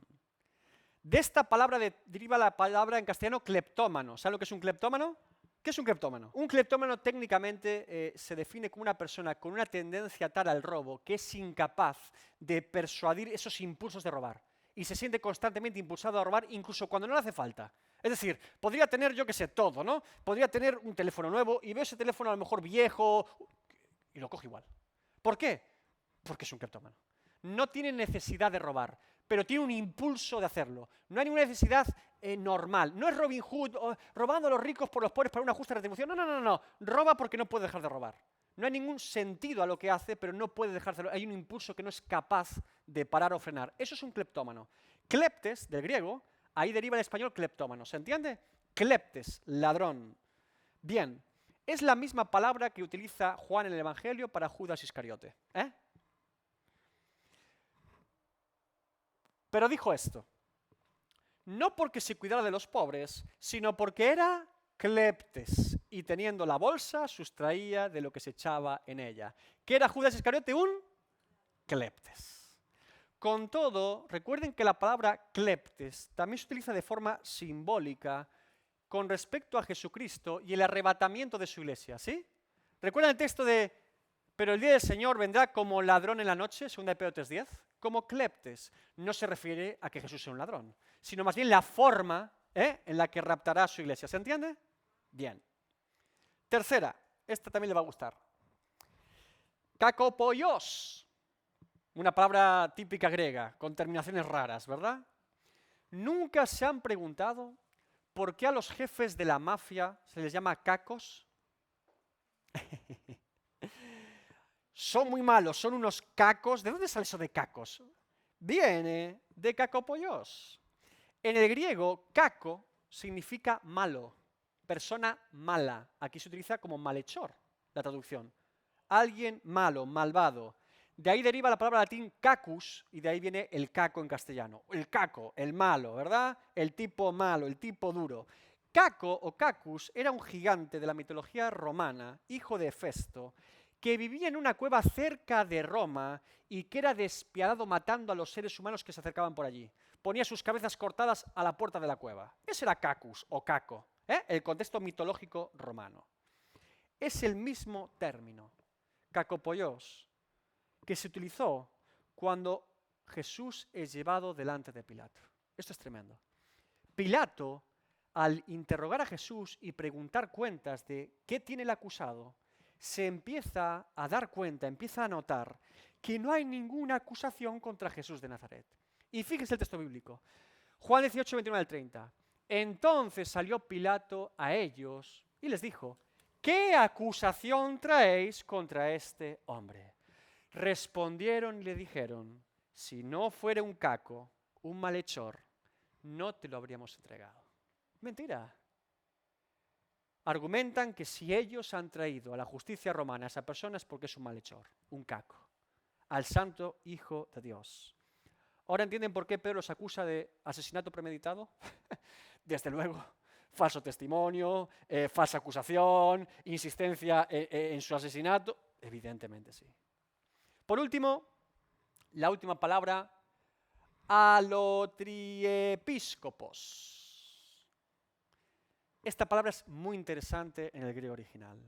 De esta palabra deriva la palabra en castellano cleptómano. ¿Sabe lo que es un cleptómano? ¿Qué es un cleptómano? Un cleptómano técnicamente se define como una persona con una tendencia tal al robo que es incapaz de persuadir esos impulsos de robar y se siente constantemente impulsado a robar incluso cuando no le hace falta. Es decir, podría tener, yo qué sé, todo, ¿no? Podría tener un teléfono nuevo y veo ese teléfono a lo mejor viejo y lo coge igual. ¿Por qué? Porque es un cleptómano. No tiene necesidad de robar, pero tiene un impulso de hacerlo. No hay ninguna necesidad normal. No es Robin Hood robando a los ricos por los pobres para una justa retribución. No. Roba porque no puede dejar de robar. No hay ningún sentido a lo que hace, pero no puede dejar de hacerlo. Hay un impulso que no es capaz de parar o frenar. Eso es un cleptómano. Cleptes, del griego, ahí deriva el español cleptómano. ¿Se entiende? Cleptes, ladrón. Bien, es la misma palabra que utiliza Juan en el Evangelio para Judas Iscariote. Pero dijo esto, no porque se cuidara de los pobres, sino porque era cleptes, y teniendo la bolsa, sustraía de lo que se echaba en ella. ¿Qué era Judas Iscariote? Un cleptes. Con todo, recuerden que la palabra cleptes también se utiliza de forma simbólica con respecto a Jesucristo y el arrebatamiento de su iglesia, ¿sí? ¿Recuerdan el texto de, pero el día del Señor vendrá como ladrón en la noche, 2 Pedro 3:10? Como cleptes. No se refiere a que Jesús sea un ladrón, sino más bien la forma en la que raptará a su iglesia. ¿Se entiende? Bien. Tercera, esta también le va a gustar. Kakopoios. Una palabra típica griega, con terminaciones raras, ¿verdad? ¿Nunca se han preguntado por qué a los jefes de la mafia se les llama cacos? Son muy malos, son unos cacos. ¿De dónde sale eso de cacos? Viene de kakopoios. En el griego, caco significa malo, persona mala. Aquí se utiliza como malhechor, la traducción. Alguien malo, malvado. De ahí deriva la palabra latín cacus y de ahí viene el caco en castellano. El caco, el malo, ¿verdad? El tipo malo, el tipo duro. Caco o cacus era un gigante de la mitología romana, hijo de Hefesto, que vivía en una cueva cerca de Roma y que era despiadado matando a los seres humanos que se acercaban por allí. Ponía sus cabezas cortadas a la puerta de la cueva. Ese era cacus o caco, el contexto mitológico romano. Es el mismo término, kakopoios, que se utilizó cuando Jesús es llevado delante de Pilato. Esto es tremendo. Pilato, al interrogar a Jesús y preguntar cuentas de qué tiene el acusado, se empieza a dar cuenta, empieza a notar que no hay ninguna acusación contra Jesús de Nazaret. Y fíjese el texto bíblico. Juan 18, 29 al 30. Entonces salió Pilato a ellos y les dijo, ¿qué acusación traéis contra este hombre? Respondieron y le dijeron, si no fuera un caco, un malhechor, no te lo habríamos entregado. Mentira. Argumentan que si ellos han traído a la justicia romana a esa persona es porque es un malhechor, un caco, al santo Hijo de Dios. ¿Ahora entienden por qué Pedro los acusa de asesinato premeditado? Desde luego. Falso testimonio, falsa acusación, insistencia en su asesinato. Evidentemente sí. Por último, la última palabra, alotriepiscopos. Esta palabra es muy interesante en el griego original.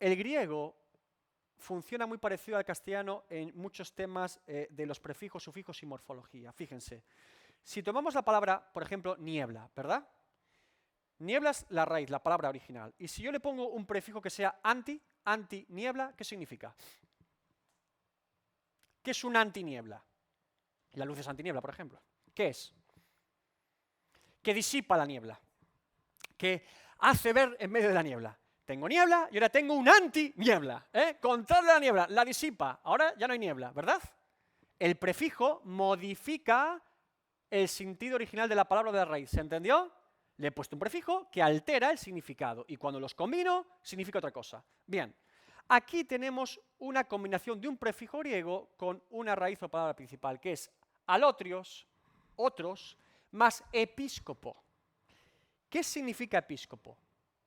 El griego funciona muy parecido al castellano en muchos temas de los prefijos, sufijos y morfología. Fíjense, si tomamos la palabra, por ejemplo, niebla, ¿verdad? Niebla es la raíz, la palabra original. Y si yo le pongo un prefijo que sea anti-niebla, ¿qué significa? ¿Qué es un antiniebla? La luz es antiniebla, por ejemplo. ¿Qué es? Que disipa la niebla, que hace ver en medio de la niebla. Tengo niebla y ahora tengo un anti-niebla. Contrario a la niebla, la disipa. Ahora ya no hay niebla, ¿verdad? El prefijo modifica el sentido original de la palabra de la raíz. ¿Se entendió? Le he puesto un prefijo que altera el significado y cuando los combino significa otra cosa. Bien, aquí tenemos una combinación de un prefijo griego con una raíz o palabra principal, que es alotrios, otros, más episcopo. ¿Qué significa episcopo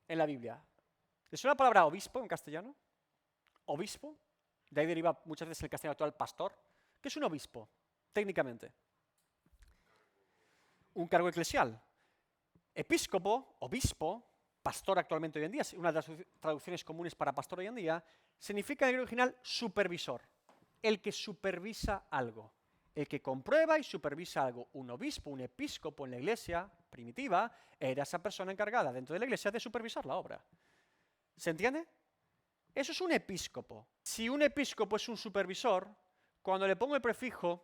en la Biblia? ¿Es una palabra obispo en castellano? Obispo, de ahí deriva muchas veces el castellano actual pastor. ¿Qué es un obispo, técnicamente? Un cargo eclesial. Episcopo, obispo, pastor actualmente hoy en día, una de las traducciones comunes para pastor hoy en día, significa en el griego original supervisor, el que supervisa algo, el que comprueba y supervisa algo. Un obispo, un episcopo en la iglesia primitiva, era esa persona encargada dentro de la iglesia de supervisar la obra. ¿Se entiende? Eso es un episcopo. Si un episcopo es un supervisor, cuando le pongo el prefijo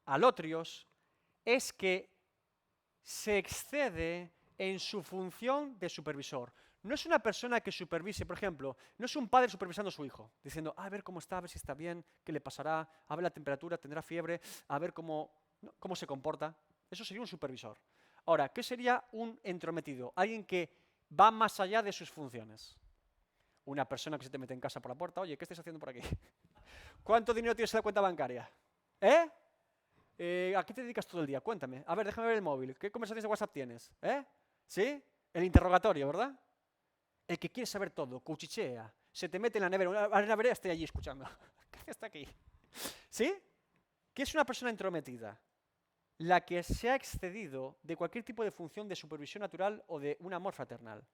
alotrios, es que se excede en su función de supervisor. No es una persona que supervise, por ejemplo, no es un padre supervisando a su hijo, diciendo, a ver cómo está, a ver si está bien, qué le pasará, a ver la temperatura, tendrá fiebre, a ver cómo se comporta. Eso sería un supervisor. Ahora, ¿qué sería un entrometido? Alguien que va más allá de sus funciones. Una persona que se te mete en casa por la puerta, oye, ¿qué estás haciendo por aquí? ¿Cuánto dinero tienes en la cuenta bancaria? ¿A qué te dedicas todo el día? Cuéntame. A ver, déjame ver el móvil. ¿Qué conversaciones de WhatsApp tienes? ¿Sí? El interrogatorio, ¿verdad? El que quiere saber todo, cuchichea, se te mete en la nevera. A la nevera estoy allí escuchando. ¿Qué está aquí? ¿Sí? ¿Qué es una persona entrometida? La que se ha excedido de cualquier tipo de función de supervisión natural o de un amor fraternal.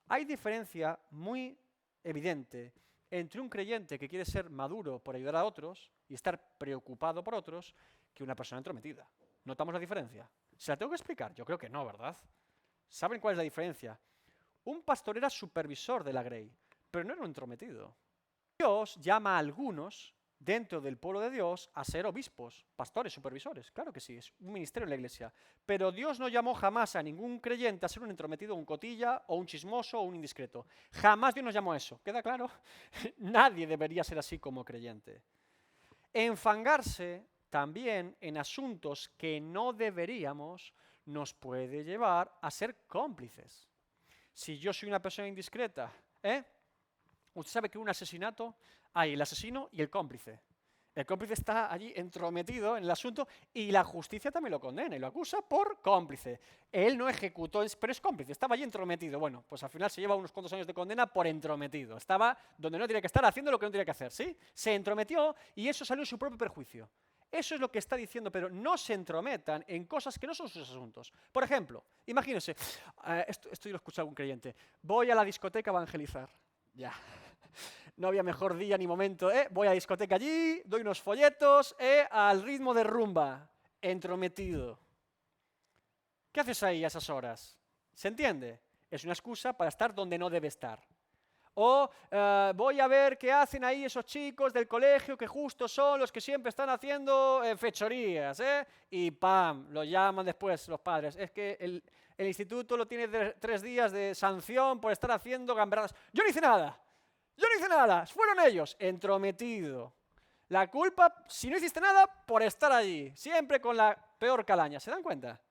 Hay diferencia muy evidente entre un creyente que quiere ser maduro por ayudar a otros y estar preocupado por otros que una persona entrometida. ¿Notamos la diferencia? ¿Se la tengo que explicar? Yo creo que no, ¿verdad? ¿Saben cuál es la diferencia? Un pastor era supervisor de la grey, pero no era un entrometido. Dios llama a algunos dentro del pueblo de Dios a ser obispos, pastores, supervisores. Claro que sí, es un ministerio en la iglesia. Pero Dios no llamó jamás a ningún creyente a ser un entrometido, un cotilla, o un chismoso, o un indiscreto. Jamás Dios nos llamó a eso. ¿Queda claro? Nadie debería ser así como creyente. Enfangarse también en asuntos que no deberíamos nos puede llevar a ser cómplices. Si yo soy una persona indiscreta, usted sabe que un asesinato hay el asesino y el cómplice. El cómplice está allí entrometido en el asunto y la justicia también lo condena y lo acusa por cómplice. Él no ejecutó, pero es cómplice, estaba allí entrometido. Bueno, pues al final se lleva unos cuantos años de condena por entrometido. Estaba donde no tenía que estar, haciendo lo que no tenía que hacer, ¿sí? Se entrometió y eso salió en su propio perjuicio. Eso es lo que está diciendo, pero no se entrometan en cosas que no son sus asuntos. Por ejemplo, imagínense, esto yo lo he escuchado a algún creyente, voy a la discoteca a evangelizar. Ya. No había mejor día ni momento, voy a la discoteca allí, doy unos folletos, al ritmo de rumba, entrometido. ¿Qué haces ahí a esas horas? ¿Se entiende? Es una excusa para estar donde no debe estar. O voy a ver qué hacen ahí esos chicos del colegio que justo son los que siempre están haciendo fechorías, y ¡pam! Lo llaman después los padres. Es que el instituto lo tiene 3 días de sanción por estar haciendo gamberadas. Yo no hice nada. Yo no hice nada, fueron ellos, entrometido. La culpa, si no hiciste nada, por estar allí, siempre con la peor calaña. ¿Se dan cuenta?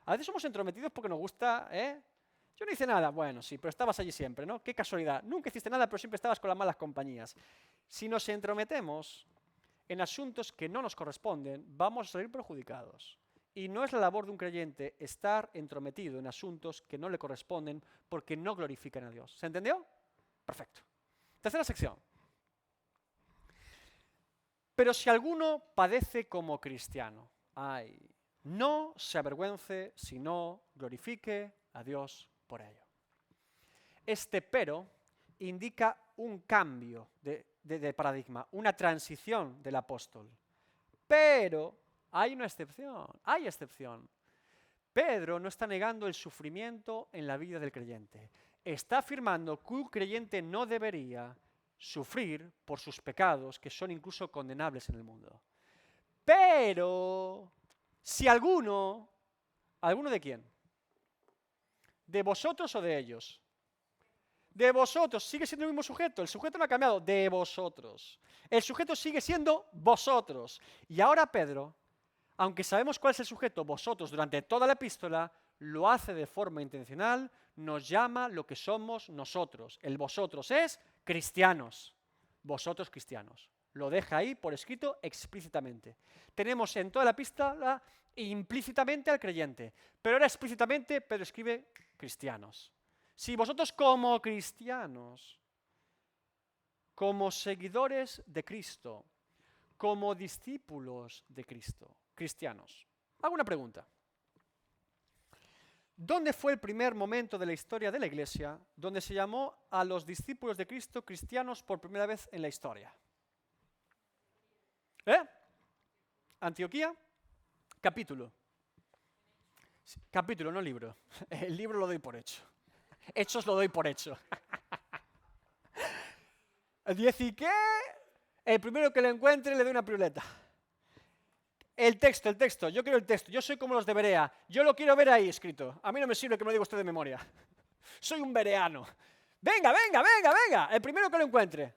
A veces somos entrometidos porque nos gusta, Yo no hice nada, bueno, sí, pero estabas allí siempre, ¿no? Qué casualidad, nunca hiciste nada, pero siempre estabas con las malas compañías. Si nos entrometemos en asuntos que no nos corresponden, vamos a salir perjudicados. Y no es la labor de un creyente estar entrometido en asuntos que no le corresponden porque no glorifican a Dios. ¿Se entendió? Perfecto. Tercera sección. Pero si alguno padece como cristiano, no se avergüence, sino glorifique a Dios por ello. Este pero indica un cambio de paradigma, una transición del apóstol. Pero hay una excepción, hay excepción. Pedro no está negando el sufrimiento en la vida del creyente. Está afirmando que un creyente no debería sufrir por sus pecados, que son incluso condenables en el mundo. Pero, si alguno de quién? ¿De vosotros o de ellos? De vosotros, sigue siendo el mismo sujeto, el sujeto no ha cambiado, de vosotros. El sujeto sigue siendo vosotros. Y ahora Pedro, aunque sabemos cuál es el sujeto, vosotros, durante toda la epístola, lo hace de forma intencional, nos llama lo que somos nosotros. El vosotros es cristianos, vosotros cristianos. Lo deja ahí por escrito explícitamente. Tenemos en toda la epístola implícitamente al creyente, pero ahora explícitamente Pedro escribe cristianos. Si vosotros como cristianos, como seguidores de Cristo, como discípulos de Cristo, cristianos. Hago una pregunta. ¿Dónde fue el primer momento de la historia de la Iglesia donde se llamó a los discípulos de Cristo cristianos por primera vez en la historia? Antioquía, capítulo. Capítulo, no libro. El libro lo doy por hecho. Hechos lo doy por hecho. ¿Y qué? El primero que lo encuentre le doy una piruleta. El texto, yo quiero el texto, yo soy como los de Berea, yo lo quiero ver ahí escrito, a mí no me sirve que me lo diga usted de memoria, soy un bereano. Venga, el primero que lo encuentre.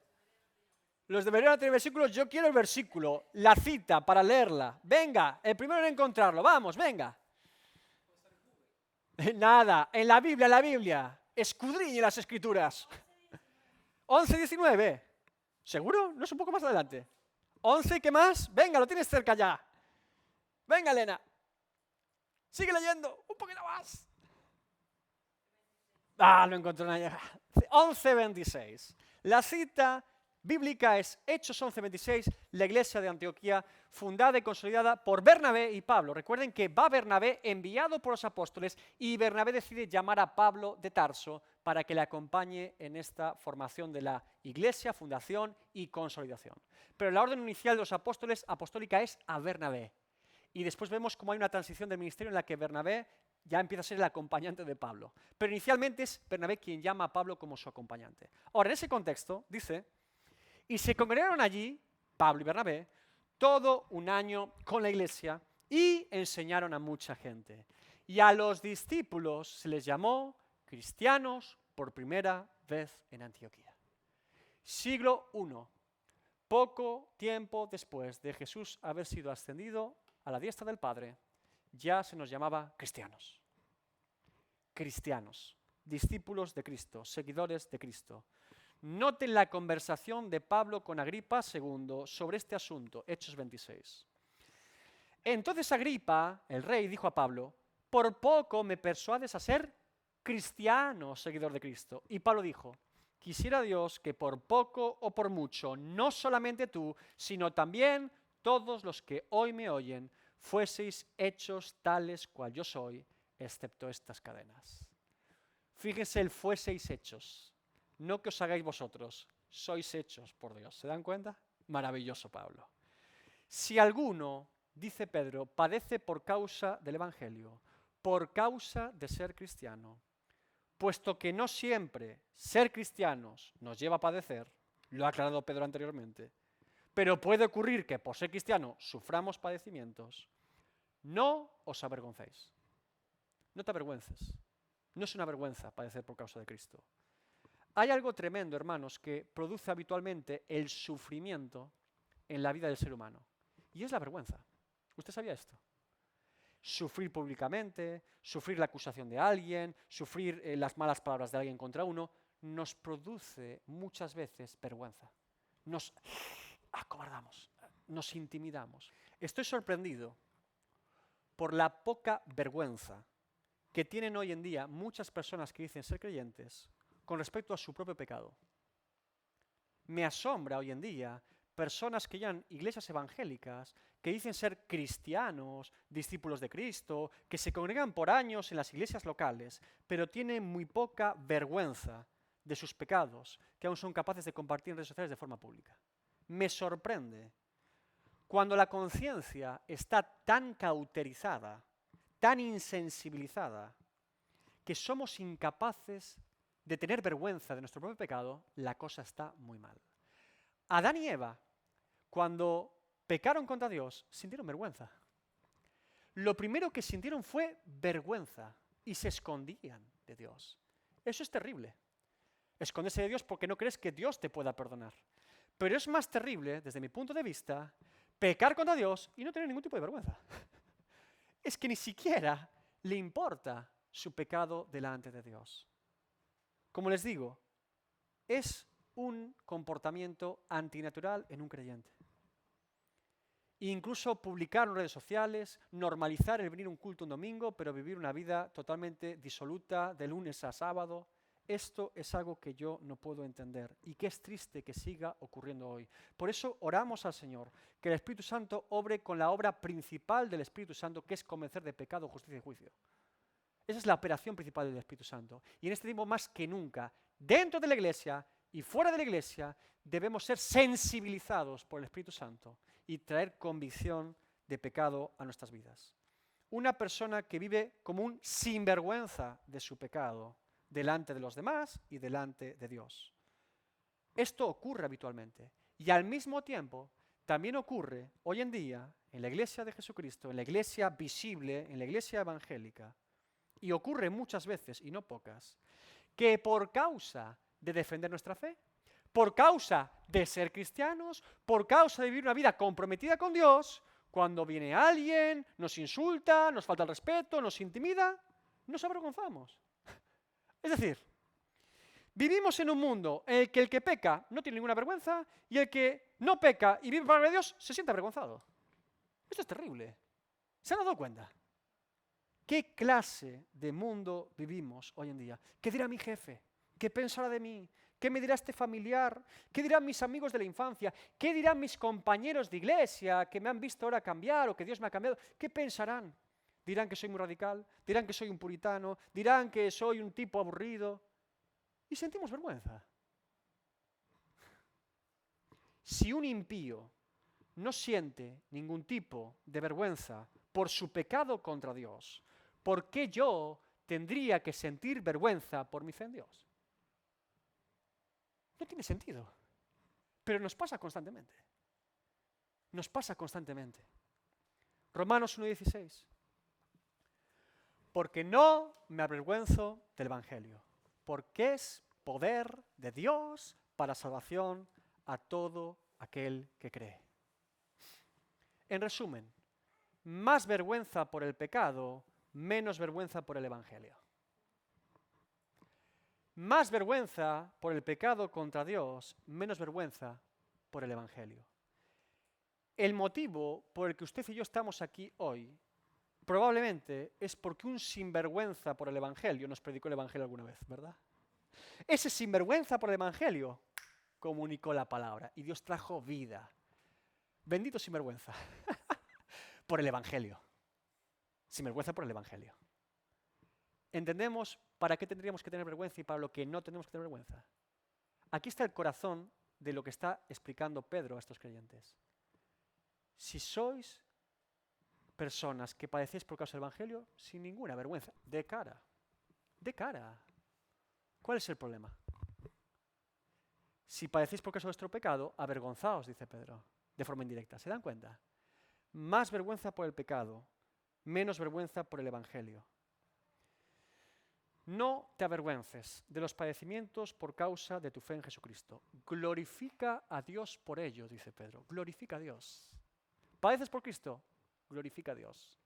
Los de Berea no tienen versículos, yo quiero el versículo, la cita para leerla. Venga, el primero en encontrarlo, vamos, venga. Nada, en la Biblia, escudriñe las escrituras. 11:19, ¿seguro? ¿No es un poco más adelante? 11, ¿qué más? Venga, lo tienes cerca ya. Venga, Elena. Sigue leyendo. Un poquito más. Lo encontré. 11:26. La cita bíblica es Hechos 11:26, la iglesia de Antioquía, fundada y consolidada por Bernabé y Pablo. Recuerden que va Bernabé enviado por los apóstoles y Bernabé decide llamar a Pablo de Tarso para que le acompañe en esta formación de la iglesia, fundación y consolidación. Pero la orden inicial de los apóstoles apostólica es a Bernabé. Y después vemos cómo hay una transición del ministerio en la que Bernabé ya empieza a ser el acompañante de Pablo. Pero inicialmente es Bernabé quien llama a Pablo como su acompañante. Ahora, en ese contexto, dice, y se congregaron allí, Pablo y Bernabé, todo un año con la iglesia y enseñaron a mucha gente. Y a los discípulos se les llamó cristianos por primera vez en Antioquía. Siglo I, poco tiempo después de Jesús haber sido ascendido a la diestra del Padre, ya se nos llamaba cristianos. Cristianos, discípulos de Cristo, seguidores de Cristo. Noten la conversación de Pablo con Agripa II sobre este asunto, Hechos 26. Entonces Agripa, el rey, dijo a Pablo, por poco me persuades a ser cristiano, seguidor de Cristo. Y Pablo dijo, quisiera Dios que por poco o por mucho, no solamente tú, sino también todos los que hoy me oyen, fueseis hechos tales cual yo soy, excepto estas cadenas. Fíjense el fueseis hechos, no que os hagáis vosotros, sois hechos por Dios. ¿Se dan cuenta? Maravilloso, Pablo. Si alguno, dice Pedro, padece por causa del Evangelio, por causa de ser cristiano, puesto que no siempre ser cristianos nos lleva a padecer, lo ha aclarado Pedro anteriormente, pero puede ocurrir que por ser cristiano suframos padecimientos, no os avergoncéis. No te avergüences. No es una vergüenza padecer por causa de Cristo. Hay algo tremendo, hermanos, que produce habitualmente el sufrimiento en la vida del ser humano. Y es la vergüenza. ¿Usted sabía esto? Sufrir públicamente, sufrir la acusación de alguien, sufrir las malas palabras de alguien contra uno, nos produce muchas veces vergüenza. Nos acobardamos, nos intimidamos. Estoy sorprendido por la poca vergüenza que tienen hoy en día muchas personas que dicen ser creyentes con respecto a su propio pecado. Me asombra hoy en día personas que llevan iglesias evangélicas, que dicen ser cristianos, discípulos de Cristo, que se congregan por años en las iglesias locales, pero tienen muy poca vergüenza de sus pecados, que aún son capaces de compartir en redes sociales de forma pública. Me sorprende cuando la conciencia está tan cauterizada, tan insensibilizada que somos incapaces de tener vergüenza de nuestro propio pecado, la cosa está muy mal. Adán y Eva, cuando pecaron contra Dios, sintieron vergüenza. Lo primero que sintieron fue vergüenza y se escondían de Dios. Eso es terrible. Esconderse de Dios porque no crees que Dios te pueda perdonar. Pero es más terrible, desde mi punto de vista, pecar contra Dios y no tener ningún tipo de vergüenza. Es que ni siquiera le importa su pecado delante de Dios. Como les digo, es un comportamiento antinatural en un creyente. Incluso publicar en redes sociales, normalizar el venir a un culto un domingo, pero vivir una vida totalmente disoluta de lunes a sábado, esto es algo que yo no puedo entender y que es triste que siga ocurriendo hoy. Por eso oramos al Señor, que el Espíritu Santo obre con la obra principal del Espíritu Santo, que es convencer de pecado, justicia y juicio. Esa es la operación principal del Espíritu Santo. Y en este tiempo más que nunca, dentro de la iglesia y fuera de la iglesia, debemos ser sensibilizados por el Espíritu Santo y traer convicción de pecado a nuestras vidas. Una persona que vive como un sinvergüenza de su pecado delante de los demás y delante de Dios. Esto ocurre habitualmente. Y al mismo tiempo, también ocurre hoy en día en la iglesia de Jesucristo, en la iglesia visible, en la iglesia evangélica, y ocurre muchas veces, y no pocas, que por causa de defender nuestra fe, por causa de ser cristianos, por causa de vivir una vida comprometida con Dios, cuando viene alguien, nos insulta, nos falta el respeto, nos intimida, nos avergonzamos. Es decir, vivimos en un mundo en el que peca no tiene ninguna vergüenza y el que no peca y vive para Dios se siente avergonzado. Esto es terrible. ¿Se han dado cuenta? ¿Qué clase de mundo vivimos hoy en día? ¿Qué dirá mi jefe? ¿Qué pensará de mí? ¿Qué me dirá este familiar? ¿Qué dirán mis amigos de la infancia? ¿Qué dirán mis compañeros de iglesia que me han visto ahora cambiar o que Dios me ha cambiado? ¿Qué pensarán? Dirán que soy muy radical, dirán que soy un puritano, dirán que soy un tipo aburrido. Y sentimos vergüenza. Si un impío no siente ningún tipo de vergüenza por su pecado contra Dios, ¿por qué yo tendría que sentir vergüenza por mi fe en Dios? No tiene sentido. Pero nos pasa constantemente. Nos pasa constantemente. Romanos 1:16. Porque no me avergüenzo del Evangelio, porque es poder de Dios para salvación a todo aquel que cree. En resumen, más vergüenza por el pecado, menos vergüenza por el Evangelio. Más vergüenza por el pecado contra Dios, menos vergüenza por el Evangelio. El motivo por el que usted y yo estamos aquí hoy probablemente es porque un sinvergüenza por el Evangelio nos predicó el Evangelio alguna vez, ¿verdad? Ese sinvergüenza por el Evangelio comunicó la palabra y Dios trajo vida. Bendito sinvergüenza por el Evangelio. Sinvergüenza por el Evangelio. ¿Entendemos para qué tendríamos que tener vergüenza y para lo que no tenemos que tener vergüenza? Aquí está el corazón de lo que está explicando Pedro a estos creyentes. Si sois personas que padecéis por causa del Evangelio, sin ninguna vergüenza, de cara. De cara. ¿Cuál es el problema? Si padecéis por causa de vuestro pecado, avergonzaos, dice Pedro, de forma indirecta. ¿Se dan cuenta? Más vergüenza por el pecado, menos vergüenza por el Evangelio. No te avergüences de los padecimientos por causa de tu fe en Jesucristo. Glorifica a Dios por ello, dice Pedro. Glorifica a Dios. ¿Padeces por Cristo? Glorifica a Dios.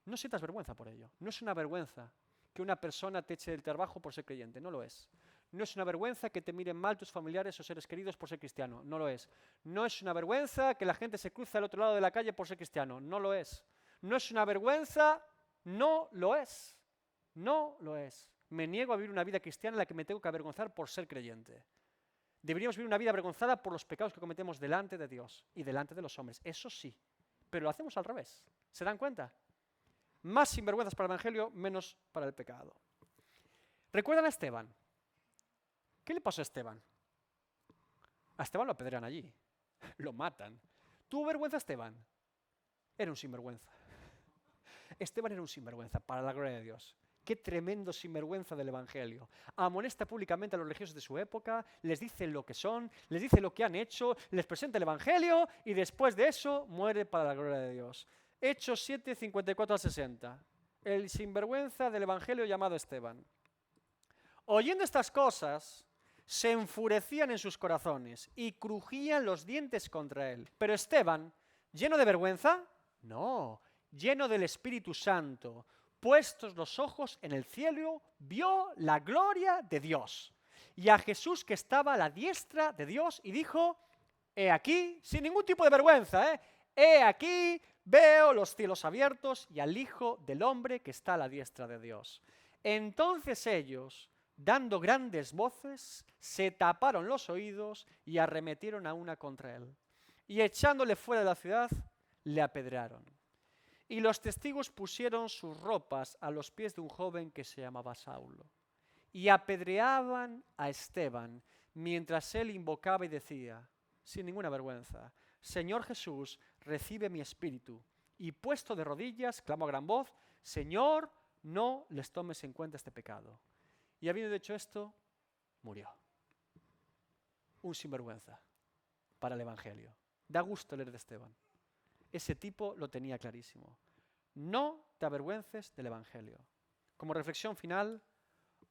No sientas vergüenza por ello. No es una vergüenza que una persona te eche del trabajo por ser creyente. No lo es. No es una vergüenza que te miren mal tus familiares o seres queridos por ser cristiano. No lo es. No es una vergüenza que la gente se cruce al otro lado de la calle por ser cristiano. No lo es. No es una vergüenza. No lo es. No lo es. Me niego a vivir una vida cristiana en la que me tengo que avergonzar por ser creyente. Deberíamos vivir una vida avergonzada por los pecados que cometemos delante de Dios y delante de los hombres. Eso sí. Pero lo hacemos al revés. ¿Se dan cuenta? Más sinvergüenzas para el Evangelio, menos para el pecado. ¿Recuerdan a Esteban? ¿Qué le pasó a Esteban? A Esteban lo apedrean allí. Lo matan. ¿Tuvo vergüenza Esteban? Era un sinvergüenza. Esteban era un sinvergüenza, para la gloria de Dios. Qué tremendo sinvergüenza del Evangelio. Amonesta públicamente a los religiosos de su época, les dice lo que son, les dice lo que han hecho, les presenta el Evangelio y después de eso muere para la gloria de Dios. Hechos 7, 54 al 60. El sinvergüenza del Evangelio llamado Esteban. Oyendo estas cosas, se enfurecían en sus corazones y crujían los dientes contra él. Pero Esteban, ¿lleno de vergüenza? No, lleno del Espíritu Santo. Puestos los ojos en el cielo, vio la gloria de Dios y a Jesús que estaba a la diestra de Dios y dijo, he aquí, sin ningún tipo de vergüenza, he aquí, veo los cielos abiertos y al Hijo del Hombre que está a la diestra de Dios. Entonces ellos, dando grandes voces, se taparon los oídos y arremetieron a una contra él. Y echándole fuera de la ciudad, le apedrearon. Y los testigos pusieron sus ropas a los pies de un joven que se llamaba Saulo. Y apedreaban a Esteban, mientras él invocaba y decía, sin ninguna vergüenza, Señor Jesús, recibe mi espíritu. Y puesto de rodillas, clamó a gran voz, Señor, no les tomes en cuenta este pecado. Y habiendo dicho esto, murió. Un sinvergüenza para el Evangelio. Da gusto leer de Esteban. Ese tipo lo tenía clarísimo. No te avergüences del Evangelio. Como reflexión final,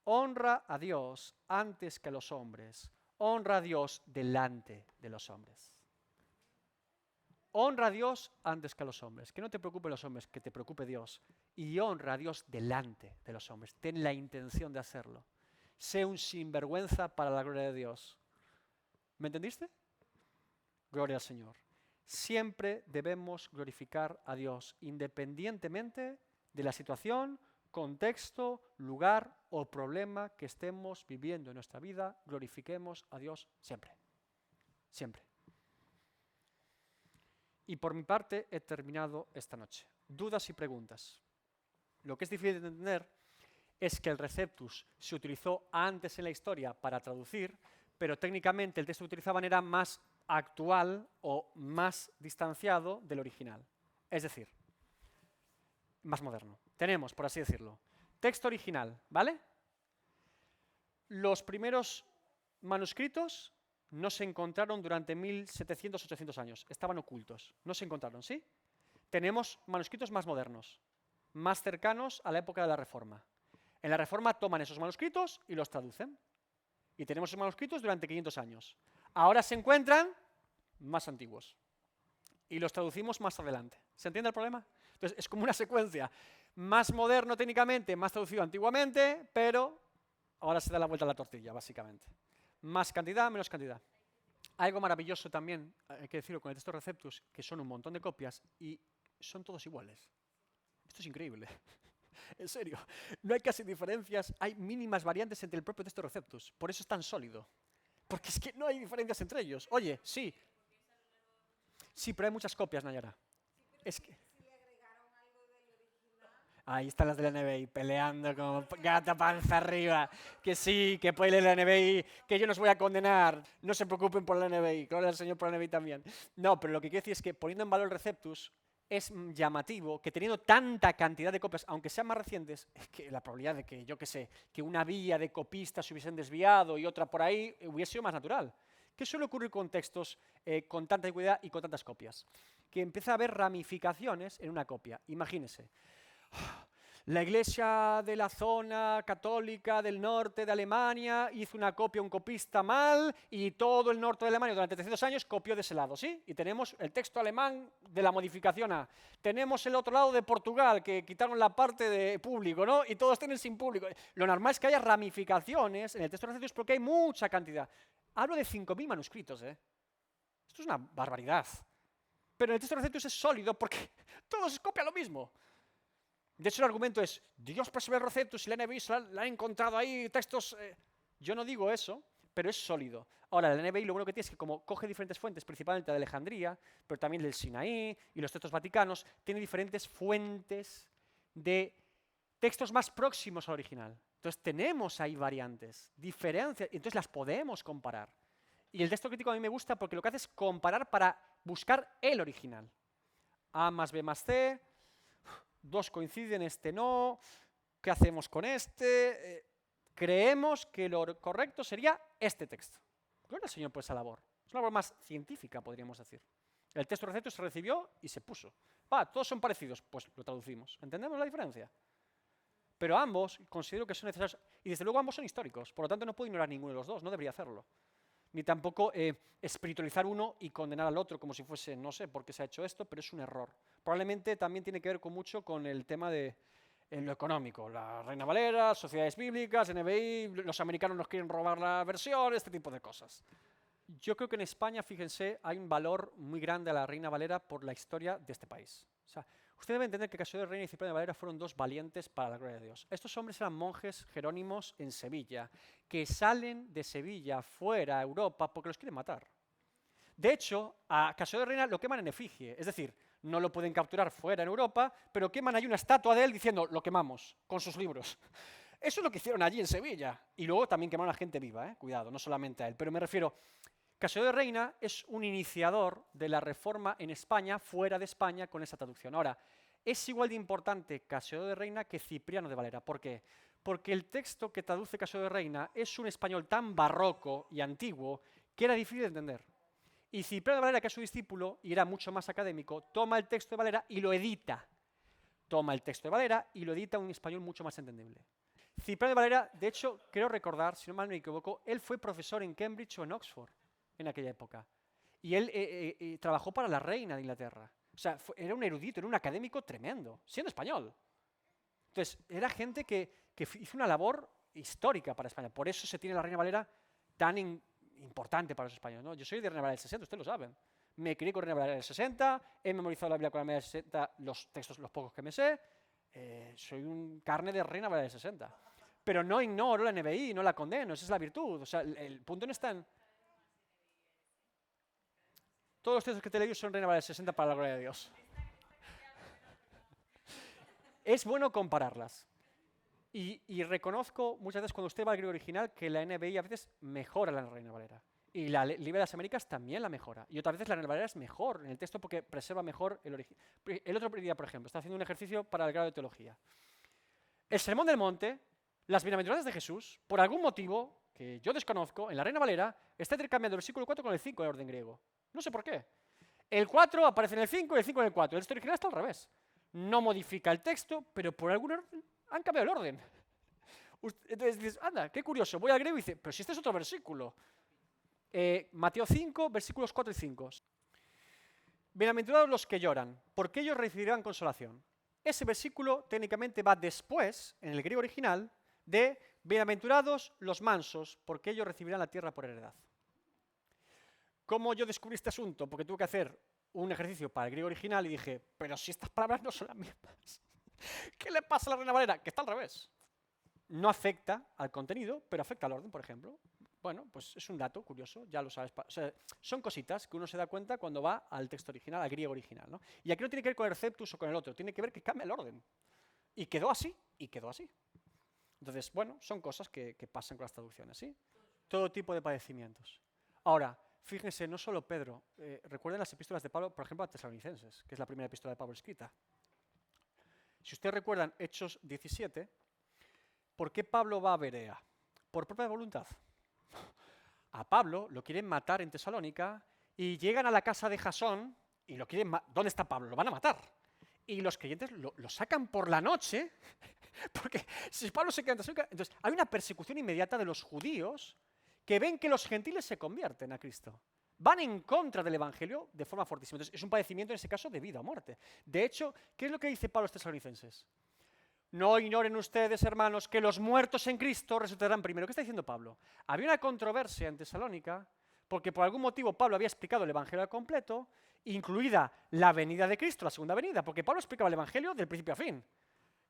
honra a Dios antes que a los hombres. Honra a Dios delante de los hombres. Honra a Dios antes que a los hombres. Que no te preocupen los hombres, que te preocupe Dios. Y honra a Dios delante de los hombres. Ten la intención de hacerlo. Sé un sinvergüenza para la gloria de Dios. ¿Me entendiste? Gloria al Señor. Siempre debemos glorificar a Dios, independientemente de la situación, contexto, lugar o problema que estemos viviendo en nuestra vida. Glorifiquemos a Dios siempre. Siempre. Y por mi parte he terminado esta noche. Dudas y preguntas. Lo que es difícil de entender es que el Receptus se utilizó antes en la historia para traducir, pero técnicamente el texto que utilizaban era más actual o más distanciado del original. Es decir, más moderno. Tenemos, por así decirlo, texto original, ¿vale? Los primeros manuscritos no se encontraron durante 1700, 800 años. Estaban ocultos. No se encontraron, ¿sí? Tenemos manuscritos más modernos, más cercanos a la época de la Reforma. En la Reforma toman esos manuscritos y los traducen. Y tenemos esos manuscritos durante 500 años. Ahora se encuentran más antiguos. Y los traducimos más adelante. ¿Se entiende el problema? Entonces, es como una secuencia. Más moderno técnicamente, más traducido antiguamente, pero ahora se da la vuelta a la tortilla, básicamente. Más cantidad, menos cantidad. Algo maravilloso también, hay que decirlo, con el texto Receptus, que son un montón de copias y son todos iguales. Esto es increíble. En serio, no hay casi diferencias, hay mínimas variantes entre el propio texto Receptus. Por eso es tan sólido. Porque es que no hay diferencias entre ellos. Oye, sí. Sí, pero hay muchas copias, Nayara. Es que... Ahí están las de la NBI peleando como gata panza arriba. Que sí, que puede leer la NBI, que yo no os voy a condenar. No se preocupen por la NBI, gloria al Señor por la NBI también. No, pero lo que quiero decir es que poniendo en valor el Receptus, es llamativo que teniendo tanta cantidad de copias, aunque sean más recientes, es que la probabilidad de que, yo qué sé, que una vía de copistas se hubiesen desviado y otra por ahí, hubiese sido más natural. ¿Qué suele ocurrir con textos con tanta antigüedad y con tantas copias? Que empieza a haber ramificaciones en una copia. Imagínese. La iglesia de la zona católica del norte de Alemania hizo una copia, un copista mal, y todo el norte de Alemania durante 300 años copió de ese lado, ¿sí? Y tenemos el texto alemán de la modificación A. Tenemos el otro lado de Portugal, que quitaron la parte de público, ¿no? Y todos tienen sin público. Lo normal es que haya ramificaciones en el texto de Receptus porque hay mucha cantidad. Hablo de 5.000 manuscritos, ¿eh? Esto es una barbaridad. Pero el texto de Receptus es sólido porque todos copian lo mismo. De hecho, el argumento es, Dios preserva el Receptus y la NBI la ha encontrado ahí, textos... Yo no digo eso, pero es sólido. Ahora, la NBI lo bueno que tiene es que como coge diferentes fuentes, principalmente de Alejandría, pero también del Sinaí y los textos vaticanos, tiene diferentes fuentes de textos más próximos al original. Entonces, tenemos ahí variantes, diferencias, y entonces las podemos comparar. Y el texto crítico a mí me gusta porque lo que hace es comparar para buscar el original. A más B más C... dos coinciden, este no, ¿qué hacemos con este? Creemos que lo correcto sería este texto. Gloria al Señor por esa labor. Es una labor más científica, podríamos decir. El texto recepto se recibió y se puso. Todos son parecidos, pues lo traducimos. ¿Entendemos la diferencia? Pero ambos considero que son necesarios, y desde luego ambos son históricos, por lo tanto no puedo ignorar ninguno de los dos, no debería hacerlo. Ni tampoco espiritualizar uno y condenar al otro como si fuese, no sé por qué se ha hecho esto, pero es un error. Probablemente también tiene que ver mucho con el tema de lo económico, la Reina Valera, sociedades bíblicas, NBI, los americanos nos quieren robar la versión, este tipo de cosas. Yo creo que en España, fíjense, hay un valor muy grande a la Reina Valera por la historia de este país. O sea, usted debe entender que Cassiodoro de Reina y Cipriano de Valera fueron dos valientes para la gloria de Dios. Estos hombres eran monjes jerónimos en Sevilla, que salen de Sevilla fuera a Europa porque los quieren matar. De hecho, a Cassiodoro de Reina lo queman en efigie, es decir, no lo pueden capturar fuera en Europa, pero queman ahí una estatua de él diciendo, lo quemamos, con sus libros. Eso es lo que hicieron allí en Sevilla. Y luego también quemaron a gente viva, cuidado, no solamente a él. Pero me refiero, Cassiodoro de Reina es un iniciador de la reforma en España, fuera de España, con esa traducción. Ahora, es igual de importante Cassiodoro de Reina que Cipriano de Valera. ¿Por qué? Porque el texto que traduce Cassiodoro de Reina es un español tan barroco y antiguo que era difícil de entender. Y Cipriano de Valera, que es su discípulo y era mucho más académico, toma el texto de Valera y lo edita. Toma el texto de Valera y lo edita en un español mucho más entendible. Cipriano de Valera, de hecho, creo recordar, si no mal me equivoco, él fue profesor en Cambridge o en Oxford en aquella época. Y él trabajó para la reina de Inglaterra. O sea, era un erudito, era un académico tremendo, siendo español. Entonces, era gente que hizo una labor histórica para España. Por eso se tiene la Reina Valera tan importante para los españoles, ¿no? Yo soy de Reina Valera del 60, ustedes lo saben. Me crié con Reina Valera del 60, he memorizado la Biblia con la Reina del 60, los textos, los pocos que me sé. Soy un carne de Reina Valera del 60. Pero no ignoro la NBI, no la condeno, esa es la virtud. O sea, el punto no está en... Todos los textos que te he leído son Reina Valera del 60 para la gloria de Dios. Es bueno compararlas. Y reconozco muchas veces cuando usted va al griego original que la NBI a veces mejora la Reina Valera. Y la Biblia de las Américas también la mejora. Y otras veces la Reina Valera es mejor en el texto porque preserva mejor el origen. El otro día, por ejemplo, está haciendo un ejercicio para el grado de teología. El Sermón del Monte, las bienaventuranzas de Jesús, por algún motivo que yo desconozco, en la Reina Valera está intercambiando el versículo 4 con el 5 en orden griego. No sé por qué. El 4 aparece en el 5 y el 5 en el 4. El texto original está al revés. No modifica el texto, pero por algún orden han cambiado el orden. Entonces dices, anda, qué curioso. Voy al griego y dice, pero si este es otro versículo. Mateo 5, versículos 4 y 5. Bienaventurados los que lloran, porque ellos recibirán consolación. Ese versículo técnicamente va después, en el griego original, de bienaventurados los mansos, porque ellos recibirán la tierra por heredad. ¿Cómo yo descubrí este asunto? Porque tuve que hacer un ejercicio para el griego original y dije, pero si estas palabras no son las mismas. ¿Qué le pasa a la Reina Valera? Que está al revés. No afecta al contenido, pero afecta al orden, por ejemplo. Bueno, pues es un dato curioso, ya lo sabes. O sea, son cositas que uno se da cuenta cuando va al texto original, al griego original, ¿no? Y aquí no tiene que ver con el receptus o con el otro, tiene que ver que cambia el orden. Y quedó así, y quedó así. Entonces, bueno, son cosas que pasan con las traducciones, ¿sí? Todo tipo de padecimientos. Ahora, fíjense, no solo Pedro, recuerden las epístolas de Pablo, por ejemplo, a Tesalonicenses, que es la primera epístola de Pablo escrita. Si ustedes recuerdan Hechos 17, ¿por qué Pablo va a Berea? Por propia voluntad. A Pablo lo quieren matar en Tesalónica y llegan a la casa de Jasón y lo quieren matar. ¿Dónde está Pablo? Lo van a matar. Y los creyentes lo sacan por la noche, porque si Pablo se queda en Tesalónica, entonces hay una persecución inmediata de los judíos que ven que los gentiles se convierten a Cristo. Van en contra del Evangelio de forma fortísima. Entonces es un padecimiento en ese caso de vida o muerte. De hecho, ¿qué es lo que dice Pablo a los tesalonicenses? No ignoren ustedes, hermanos, que los muertos en Cristo resucitarán primero. ¿Qué está diciendo Pablo? Había una controversia en Tesalónica porque por algún motivo Pablo había explicado el Evangelio al completo, incluida la venida de Cristo, la segunda venida, porque Pablo explicaba el Evangelio del principio a fin.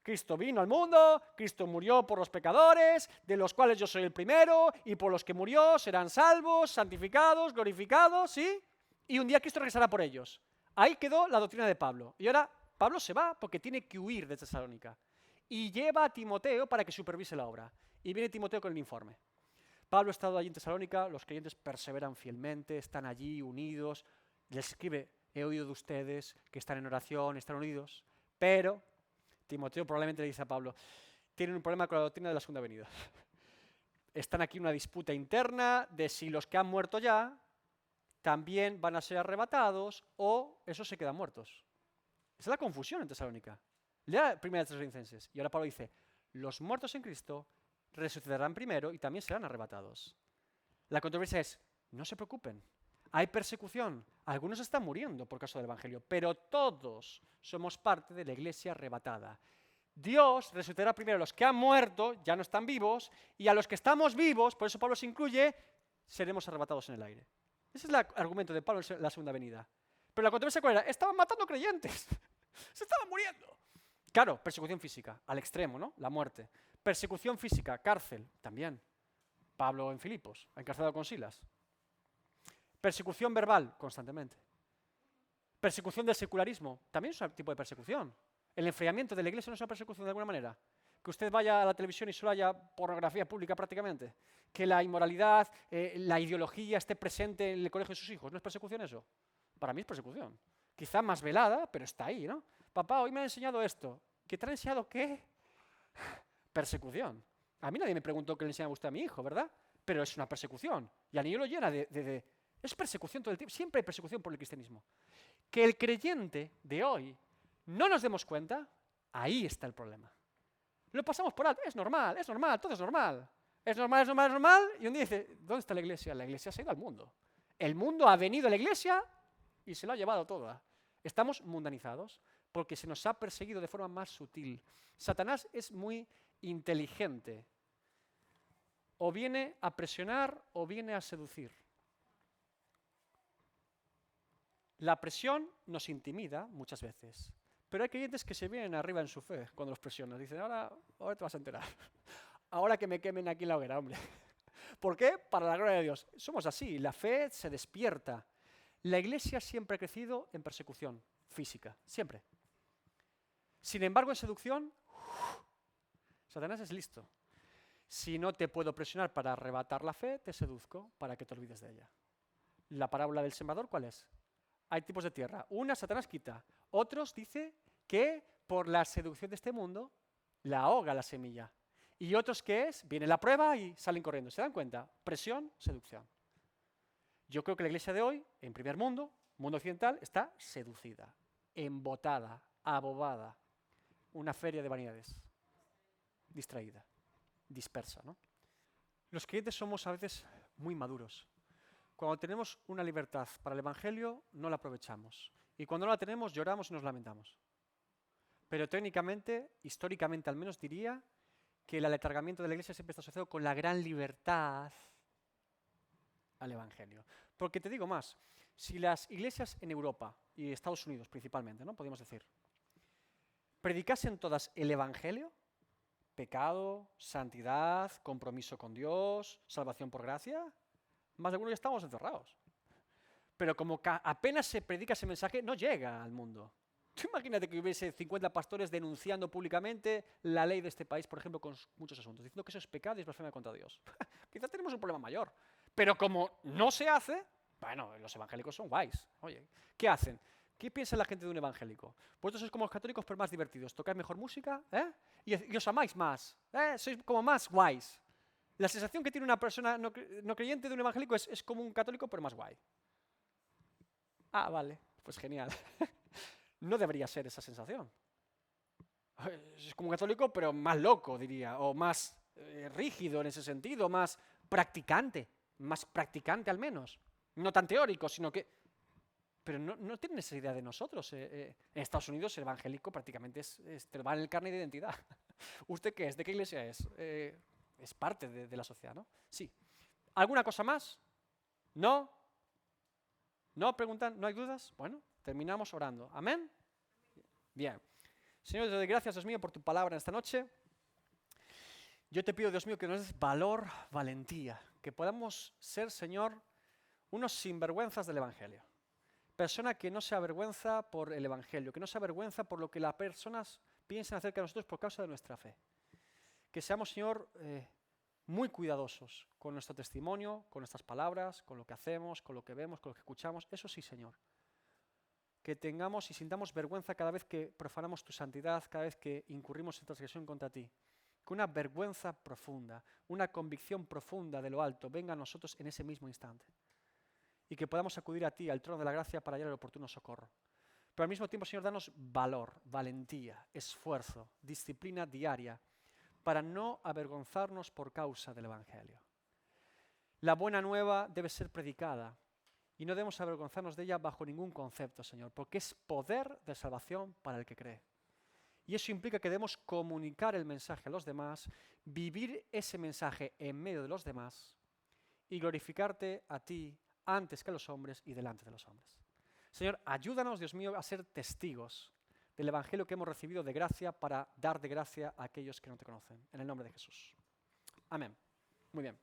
Cristo vino al mundo, Cristo murió por los pecadores, de los cuales yo soy el primero, y por los que murió serán salvos, santificados, glorificados, ¿sí? Y un día Cristo regresará por ellos. Ahí quedó la doctrina de Pablo. Y ahora Pablo se va porque tiene que huir de Tesalónica. Y lleva a Timoteo para que supervise la obra. Y viene Timoteo con el informe. Pablo ha estado allí en Tesalónica, los creyentes perseveran fielmente, están allí unidos. Les escribe, he oído de ustedes que están en oración, están unidos, pero Timoteo probablemente le dice a Pablo, tienen un problema con la doctrina de la segunda venida. Están aquí en una disputa interna de si los que han muerto ya también van a ser arrebatados o esos se quedan muertos. Esa es la confusión en Tesalónica. Lea 1 Tesalonicenses. Y ahora Pablo dice, los muertos en Cristo resucitarán primero y también serán arrebatados. La controversia es, no se preocupen, hay persecución, algunos están muriendo por causa del Evangelio, pero todos somos parte de la iglesia arrebatada. Dios resucitará primero a los que han muerto, ya no están vivos, y a los que estamos vivos, por eso Pablo se incluye, seremos arrebatados en el aire. Ese es el argumento de Pablo en la segunda venida. Pero la controversia ¿cuál era? Estaban matando creyentes, se estaban muriendo. Claro, persecución física, al extremo, ¿no? La muerte. Persecución física, cárcel, también. Pablo en Filipos, encarcelado con Silas. Persecución verbal, constantemente. Persecución del secularismo, también es un tipo de persecución. El enfriamiento de la iglesia no es una persecución de alguna manera. Que usted vaya a la televisión y solo haya pornografía pública prácticamente. Que la inmoralidad, la ideología esté presente en el colegio de sus hijos. ¿No es persecución eso? Para mí es persecución. Quizá más velada, pero está ahí, ¿no? Papá, hoy me ha enseñado esto. ¿Qué te ha enseñado qué? Persecución. A mí nadie me preguntó qué le enseñaba usted a mi hijo, ¿verdad? Pero es una persecución. Y al niño lo llena de... Es persecución todo el tiempo. Siempre hay persecución por el cristianismo. Que el creyente de hoy no nos demos cuenta, ahí está el problema. Lo pasamos por alto. Es normal, todo es normal. Es normal. Y un día dice, ¿dónde está la iglesia? La iglesia se ha ido al mundo. El mundo ha venido a la iglesia y se lo ha llevado toda. Estamos mundanizados porque se nos ha perseguido de forma más sutil. Satanás es muy inteligente. O viene a presionar o viene a seducir. La presión nos intimida muchas veces, pero hay creyentes que se vienen arriba en su fe cuando los presionan. Dicen, ahora te vas a enterar. Ahora que me quemen aquí en la hoguera, hombre. ¿Por qué? Para la gloria de Dios. Somos así, la fe se despierta. La iglesia siempre ha crecido en persecución física, siempre. Sin embargo, en seducción, Satanás es listo. Si no te puedo presionar para arrebatar la fe, te seduzco para que te olvides de ella. La parábola del sembrador, ¿cuál es? Hay tipos de tierra. Una, Satanás quita. Otros dice que por la seducción de este mundo la ahoga la semilla. Y otros, ¿qué es? Viene la prueba y salen corriendo. ¿Se dan cuenta? Presión, seducción. Yo creo que la iglesia de hoy, en primer mundo, mundo occidental, está seducida, embotada, abobada. Una feria de vanidades. Distraída, dispersa, ¿no? Los creyentes somos a veces muy maduros. Cuando tenemos una libertad para el Evangelio, no la aprovechamos. Y cuando no la tenemos, lloramos y nos lamentamos. Pero técnicamente, históricamente al menos, diría que el aletargamiento de la iglesia siempre está asociado con la gran libertad al Evangelio. Porque te digo más, si las iglesias en Europa y Estados Unidos principalmente, ¿no? Podríamos decir, predicasen todas el Evangelio, pecado, santidad, compromiso con Dios, salvación por gracia, más de algunos ya estamos encerrados. Pero como apenas se predica ese mensaje, no llega al mundo. Tú imagínate que hubiese 50 pastores denunciando públicamente la ley de este país, por ejemplo, con muchos asuntos, diciendo que eso es pecado y es blasfemia contra Dios. Quizás tenemos un problema mayor. Pero como no se hace, bueno, los evangélicos son guays. Oye, ¿qué hacen? ¿Qué piensa la gente de un evangélico? Vosotros sois como los católicos, pero más divertidos. Tocáis mejor música, ¿eh? Y os amáis más, ¿eh? Sois como más guays. La sensación que tiene una persona no creyente de un evangélico es como un católico, pero más guay. Ah, vale, pues genial. No debería ser esa sensación. Es como un católico, pero más loco, diría, o más rígido en ese sentido, más practicante al menos. No tan teórico, sino que... Pero no tienen esa idea de nosotros. En Estados Unidos el evangélico prácticamente te lo va en el carnet de identidad. ¿Usted qué es? ¿De qué iglesia es? Es parte de la sociedad, ¿no? Sí. ¿Alguna cosa más? ¿No? ¿No? ¿Preguntan? ¿No hay dudas? Bueno, terminamos orando. ¿Amén? Bien. Señor, te doy gracias, Dios mío, por tu palabra en esta noche. Yo te pido, Dios mío, que nos des valor, valentía, que podamos ser, Señor, unos sinvergüenzas del Evangelio. Persona que no se avergüenza por el Evangelio, que no se avergüenza por lo que las personas piensan acerca de nosotros por causa de nuestra fe. Que seamos, Señor, muy cuidadosos con nuestro testimonio, con nuestras palabras, con lo que hacemos, con lo que vemos, con lo que escuchamos. Eso sí, Señor. que tengamos y sintamos vergüenza cada vez que profanamos tu santidad, cada vez que incurrimos en transgresión contra ti. Que una vergüenza profunda, una convicción profunda de lo alto venga a nosotros en ese mismo instante. Y que podamos acudir a ti, al trono de la gracia, para hallar el oportuno socorro. Pero al mismo tiempo, Señor, danos valor, valentía, esfuerzo, disciplina diaria, para no avergonzarnos por causa del Evangelio. La buena nueva debe ser predicada y no debemos avergonzarnos de ella bajo ningún concepto, Señor, porque es poder de salvación para el que cree. Y eso implica que debemos comunicar el mensaje a los demás, vivir ese mensaje en medio de los demás y glorificarte a ti antes que a los hombres y delante de los hombres. Señor, ayúdanos, Dios mío, a ser testigos del Evangelio que hemos recibido de gracia para dar de gracia a aquellos que no te conocen. En el nombre de Jesús. Amén. Muy bien.